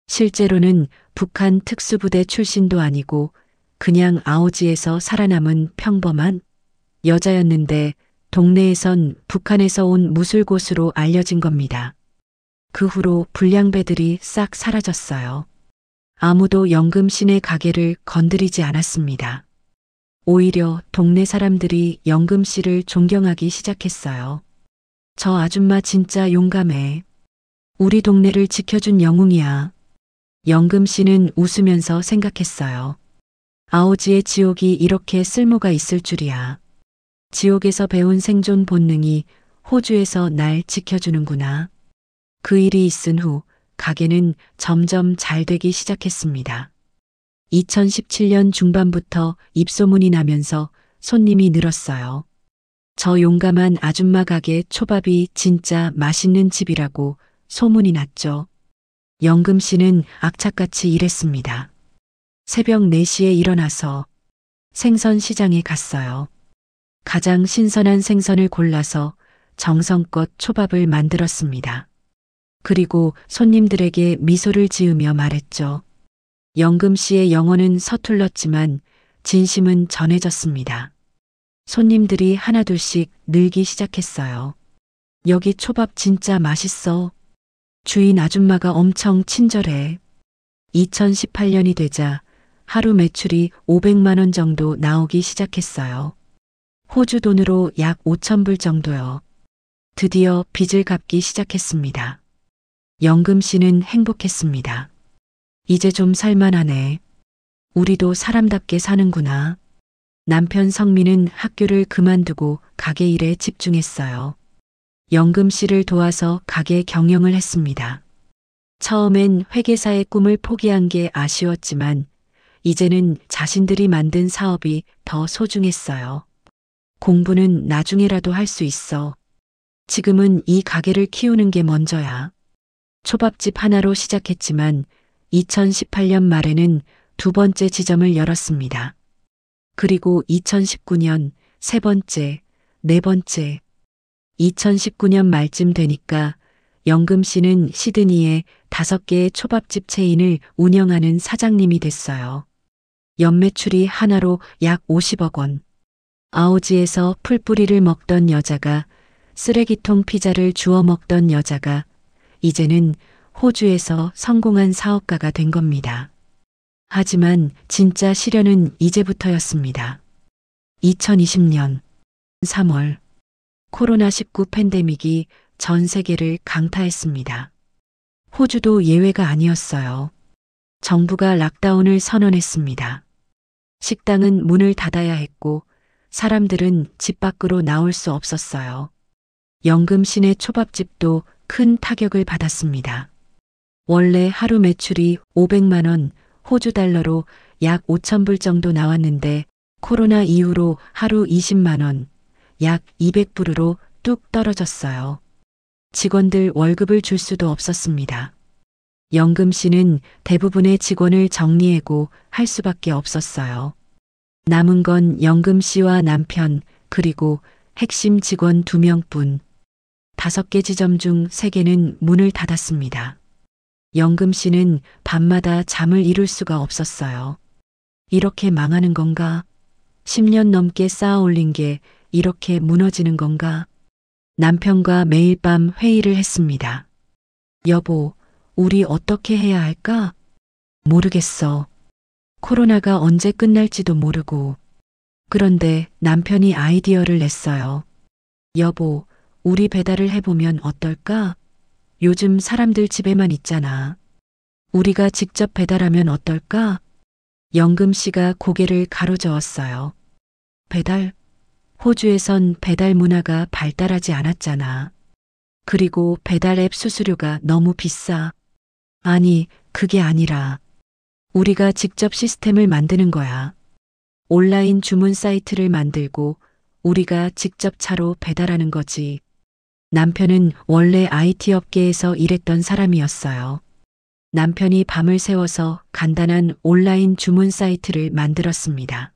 S1: 실제로는 북한 특수부대 출신도 아니고 그냥 아오지에서 살아남은 평범한 여자였는데 동네에선 북한에서 온 무술고수로 알려진 겁니다. 그 후로 불량배들이 싹 사라졌어요. 아무도 영금 씨네 가게를 건드리지 않았습니다. 오히려 동네 사람들이 영금 씨를 존경하기 시작했어요. 저 아줌마 진짜 용감해. 우리 동네를 지켜준 영웅이야. 영금 씨는 웃으면서 생각했어요. 아오지의 지옥이 이렇게 쓸모가 있을 줄이야. 지옥에서 배운 생존 본능이 호주에서 날 지켜주는구나. 그 일이 있은 후 가게는 점점 잘 되기 시작했습니다. 2017년 중반부터 입소문이 나면서 손님이 늘었어요. 저 용감한 아줌마 가게 초밥이 진짜 맛있는 집이라고 소문이 났죠. 영금 씨는 악착같이 일했습니다. 새벽 4시에 일어나서 생선 시장에 갔어요. 가장 신선한 생선을 골라서 정성껏 초밥을 만들었습니다. 그리고 손님들에게 미소를 지으며 말했죠. 영금 씨의 영어는 서툴렀지만 진심은 전해졌습니다. 손님들이 하나둘씩 늘기 시작했어요. 여기 초밥 진짜 맛있어. 주인 아줌마가 엄청 친절해. 2018년이 되자 하루 매출이 500만 원 정도 나오기 시작했어요. 호주 돈으로 약 5,000불 정도요. 드디어 빚을 갚기 시작했습니다. 영금 씨는 행복했습니다. 이제 좀 살만하네. 우리도 사람답게 사는구나. 남편 성민은 학교를 그만두고 가게 일에 집중했어요. 영금 씨를 도와서 가게 경영을 했습니다. 처음엔 회계사의 꿈을 포기한 게 아쉬웠지만 이제는 자신들이 만든 사업이 더 소중했어요. 공부는 나중에라도 할 수 있어. 지금은 이 가게를 키우는 게 먼저야. 초밥집 하나로 시작했지만 2018년 말에는 2번째 지점을 열었습니다. 그리고 2019년 3번째, 4번째. 2019년 말쯤 되니까 영금 씨는 시드니에 5개의 초밥집 체인을 운영하는 사장님이 됐어요. 연매출이 하나로 약 50억 원. 아오지에서 풀뿌리를 먹던 여자가 쓰레기통 피자를 주워 먹던 여자가 이제는 호주에서 성공한 사업가가 된 겁니다. 하지만 진짜 시련은 이제부터였습니다. 2020년 3월 코로나19 팬데믹이 전 세계를 강타했습니다. 호주도 예외가 아니었어요. 정부가 락다운을 선언했습니다. 식당은 문을 닫아야 했고 사람들은 집 밖으로 나올 수 없었어요. 연금신의 초밥집도 큰 타격을 받았습니다. 원래 하루 매출이 500만 원, 호주 달러로 약 5,000불 정도 나왔는데 코로나 이후로 하루 20만 원, 약 200불으로 뚝 떨어졌어요. 직원들 월급을 줄 수도 없었습니다. 연금씨는 대부분의 직원을 정리해고 할 수밖에 없었어요. 남은 건 연금씨와 남편 그리고 핵심 직원 2명뿐. 5개 지점 중 3개는 문을 닫았습니다. 연금씨는 밤마다 잠을 이룰 수가 없었어요. 이렇게 망하는 건가? 10년 넘게 쌓아 올린 게 이렇게 무너지는 건가? 남편과 매일 밤 회의를 했습니다. 여보, 우리 어떻게 해야 할까? 모르겠어. 코로나가 언제 끝날지도 모르고. 그런데 남편이 아이디어를 냈어요. 여보, 우리 배달을 해보면 어떨까? 요즘 사람들 집에만 있잖아. 우리가 직접 배달하면 어떨까? 연금씨가 고개를 가로저었어요. 배달? 호주에선 배달 문화가 발달하지 않았잖아. 그리고 배달 앱 수수료가 너무 비싸. 아니, 그게 아니라 우리가 직접 시스템을 만드는 거야. 온라인 주문 사이트를 만들고 우리가 직접 차로 배달하는 거지. 남편은 원래 IT 업계에서 일했던 사람이었어요. 남편이 밤을 새워서 간단한 온라인 주문 사이트를 만들었습니다.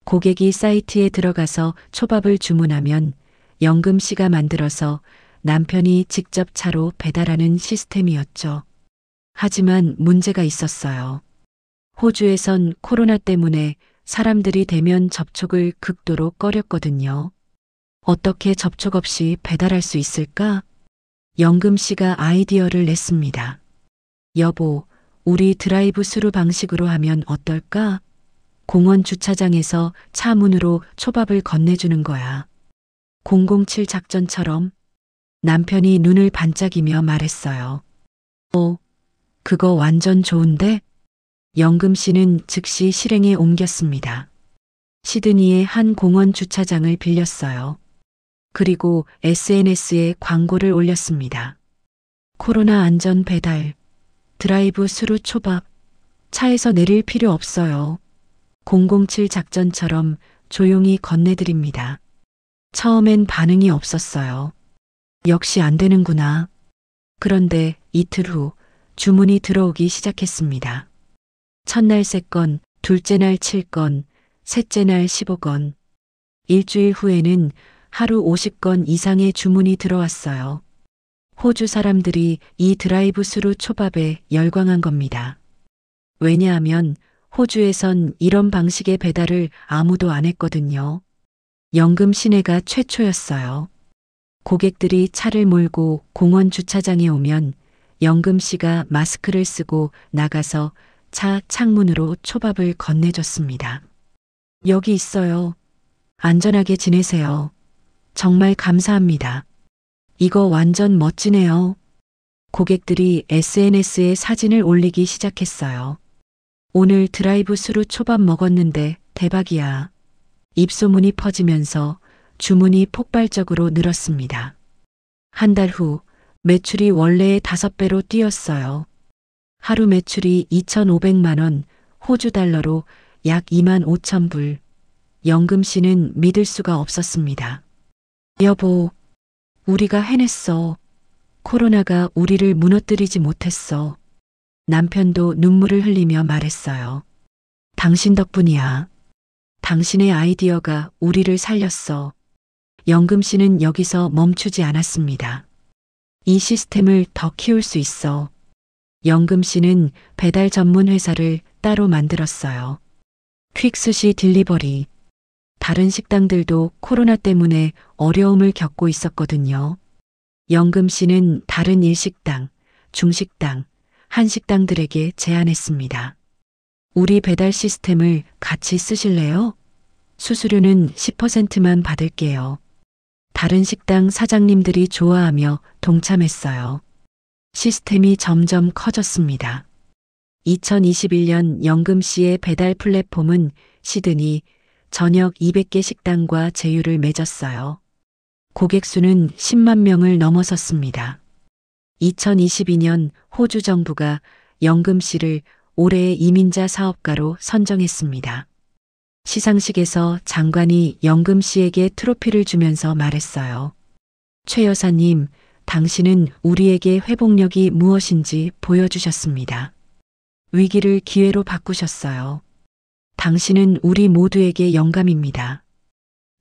S1: 고객이 사이트에 들어가서 초밥을 주문하면 연금씨가 만들어서 남편이 직접 차로 배달하는 시스템이었죠. 하지만 문제가 있었어요. 호주에선 코로나 때문에 사람들이 대면 접촉을 극도로 꺼렸거든요. 어떻게 접촉 없이 배달할 수 있을까? 연금씨가 아이디어를 냈습니다. 여보, 우리 드라이브 스루 방식으로 하면 어떨까? 공원 주차장에서 차 문으로 초밥을 건네주는 거야. 007 작전처럼. 남편이 눈을 반짝이며 말했어요. 그거 완전 좋은데? 연금씨는 즉시 실행에 옮겼습니다. 시드니의 한 공원 주차장을 빌렸어요. 그리고 SNS에 광고를 올렸습니다. 코로나 안전 배달, 드라이브 스루 초밥, 차에서 내릴 필요 없어요. 007 작전처럼 조용히 건네드립니다. 처음엔 반응이 없었어요. 역시 안 되는구나. 그런데 이틀 후 주문이 들어오기 시작했습니다. 첫날 3건, 둘째 날 7건, 셋째 날 15건. 일주일 후에는 하루 50건 이상의 주문이 들어왔어요. 호주 사람들이 이 드라이브 스루 초밥에 열광한 겁니다. 왜냐하면 호주에선 이런 방식의 배달을 아무도 안 했거든요. 연금 시내가 최초였어요. 고객들이 차를 몰고 공원 주차장에 오면 연금 씨가 마스크를 쓰고 나가서 차 창문으로 초밥을 건네줬습니다. 여기 있어요. 안전하게 지내세요. 정말 감사합니다. 이거 완전 멋지네요. 고객들이 SNS에 사진을 올리기 시작했어요. 오늘 드라이브 스루 초밥 먹었는데 대박이야. 입소문이 퍼지면서 주문이 폭발적으로 늘었습니다. 한 달 후 매출이 원래의 5배로 뛰었어요. 하루 매출이 2,500만 원, 호주 달러로 약 25,000불. 연금 씨는 믿을 수가 없었습니다. 여보, 우리가 해냈어. 코로나가 우리를 무너뜨리지 못했어. 남편도 눈물을 흘리며 말했어요. 당신 덕분이야. 당신의 아이디어가 우리를 살렸어. 연금 씨는 여기서 멈추지 않았습니다. 이 시스템을 더 키울 수 있어. 연금 씨는 배달 전문 회사를 따로 만들었어요. 퀵스시 딜리버리. 다른 식당들도 코로나 때문에 어려움을 겪고 있었거든요. 연금 씨는 다른 일식당, 중식당, 한식당들에게 제안했습니다. 우리 배달 시스템을 같이 쓰실래요? 수수료는 10%만 받을게요. 다른 식당 사장님들이 좋아하며 동참했어요. 시스템이 점점 커졌습니다. 2021년 연금씨의 배달 플랫폼은 시드니 전역 200개 식당과 제휴를 맺었어요. 고객 수는 10만 명을 넘어섰습니다. 2022년 호주 정부가 연금씨를 올해의 이민자 사업가로 선정했습니다. 시상식에서 장관이 연금씨에게 트로피를 주면서 말했어요. 최 여사님, 당신은 우리에게 회복력이 무엇인지 보여주셨습니다. 위기를 기회로 바꾸셨어요. 당신은 우리 모두에게 영감입니다.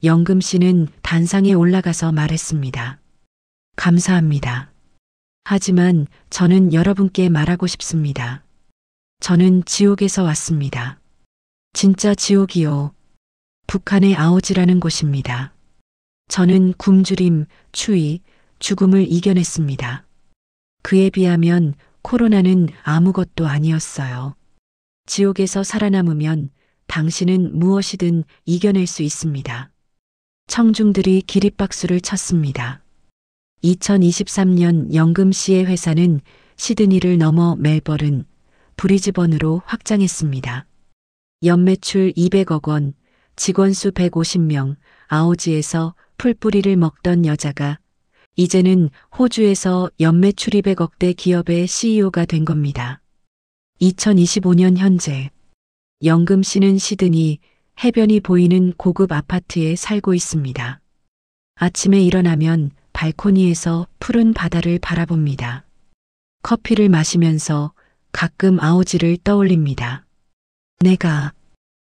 S1: 연금씨는 단상에 올라가서 말했습니다. 감사합니다. 하지만 저는 여러분께 말하고 싶습니다. 저는 지옥에서 왔습니다. 진짜 지옥이요. 북한의 아오지라는 곳입니다. 저는 굶주림, 추위, 죽음을 이겨냈습니다. 그에 비하면 코로나는 아무것도 아니었어요. 지옥에서 살아남으면 당신은 무엇이든 이겨낼 수 있습니다. 청중들이 기립박수를 쳤습니다. 2023년 연금씨의 회사는 시드니를 넘어 멜버른, 브리즈번으로 확장했습니다. 연매출 200억 원, 직원 수 150명, 아오지에서 풀뿌리를 먹던 여자가 이제는 호주에서 연매출 200억대 기업의 CEO가 된 겁니다. 2025년 현재 연금씨는 시드니 해변이 보이는 고급 아파트에 살고 있습니다. 아침에 일어나면 발코니에서 푸른 바다를 바라봅니다. 커피를 마시면서 가끔 아오지를 떠올립니다. 내가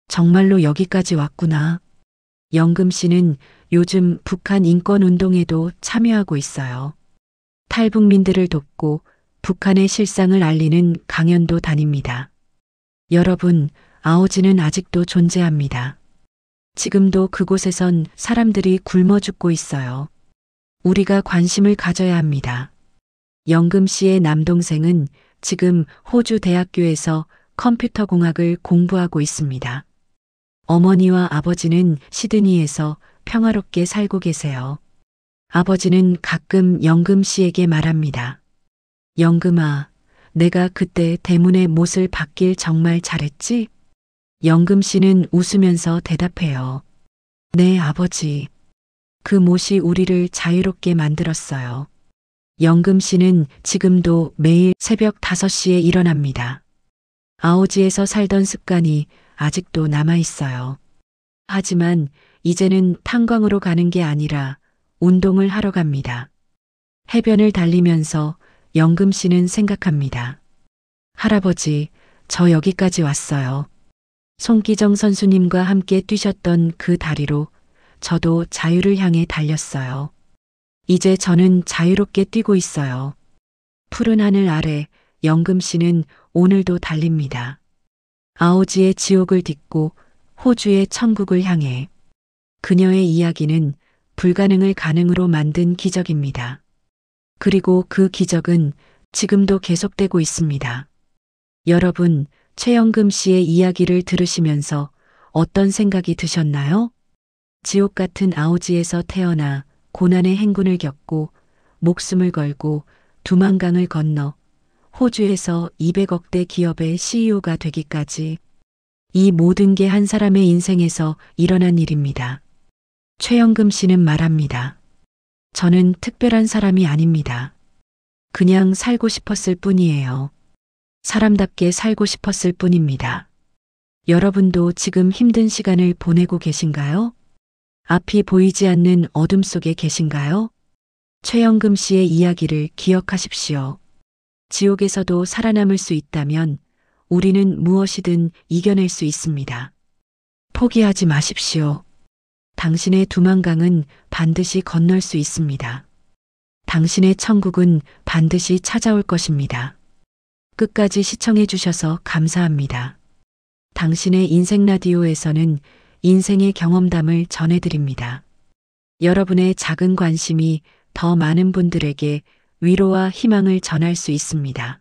S1: 정말로 여기까지 왔구나. 연금씨는 요즘 북한 인권운동에도 참여하고 있어요. 탈북민들을 돕고 북한의 실상을 알리는 강연도 다닙니다. 여러분, 아오지는 아직도 존재합니다. 지금도 그곳에선 사람들이 굶어 죽고 있어요. 우리가 관심을 가져야 합니다. 연금씨의 남동생은 지금 호주 대학교에서 컴퓨터 공학을 공부하고 있습니다. 어머니와 아버지는 시드니에서 평화롭게 살고 계세요. 아버지는 가끔 연금씨에게 말합니다. 연금아, 내가 그때 대문의 못을 받길 정말 잘했지? 연금씨는 웃으면서 대답해요. 네, 아버지. 그 못이 우리를 자유롭게 만들었어요. 연금씨는 지금도 매일 새벽 5시에 일어납니다. 아오지에서 살던 습관이 아직도 남아 있어요. 하지만 이제는 탄광으로 가는 게 아니라 운동을 하러 갑니다. 해변을 달리면서 연금씨는 생각합니다. 할아버지, 저 여기까지 왔어요. 송기정 선수님과 함께 뛰셨던 그 다리로 저도 자유를 향해 달렸어요. 이제 저는 자유롭게 뛰고 있어요. 푸른 하늘 아래 연금씨는 오늘도 달립니다. 아오지의 지옥을 딛고 호주의 천국을 향해. 그녀의 이야기는 불가능을 가능으로 만든 기적입니다. 그리고 그 기적은 지금도 계속되고 있습니다. 여러분, 최연금씨의 이야기를 들으시면서 어떤 생각이 드셨나요? 지옥 같은 아오지에서 태어나 고난의 행군을 겪고 목숨을 걸고 두만강을 건너 호주에서 200억대 기업의 CEO가 되기까지 이 모든 게 한 사람의 인생에서 일어난 일입니다. 최연금씨는 말합니다. 저는 특별한 사람이 아닙니다. 그냥 살고 싶었을 뿐이에요. 사람답게 살고 싶었을 뿐입니다. 여러분도 지금 힘든 시간을 보내고 계신가요? 앞이 보이지 않는 어둠 속에 계신가요? 최연금씨의 이야기를 기억하십시오. 지옥에서도 살아남을 수 있다면 우리는 무엇이든 이겨낼 수 있습니다. 포기하지 마십시오. 당신의 두만강은 반드시 건널 수 있습니다. 당신의 천국은 반드시 찾아올 것입니다. 끝까지 시청해 주셔서 감사합니다. 당신의 인생 라디오에서는 인생의 경험담을 전해드립니다. 여러분의 작은 관심이 더 많은 분들에게 위로와 희망을 전할 수 있습니다.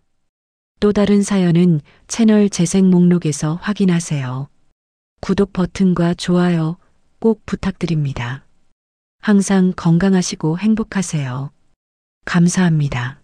S1: 또 다른 사연은 채널 재생 목록에서 확인하세요. 구독 버튼과 좋아요 꼭 부탁드립니다. 항상 건강하시고 행복하세요. 감사합니다.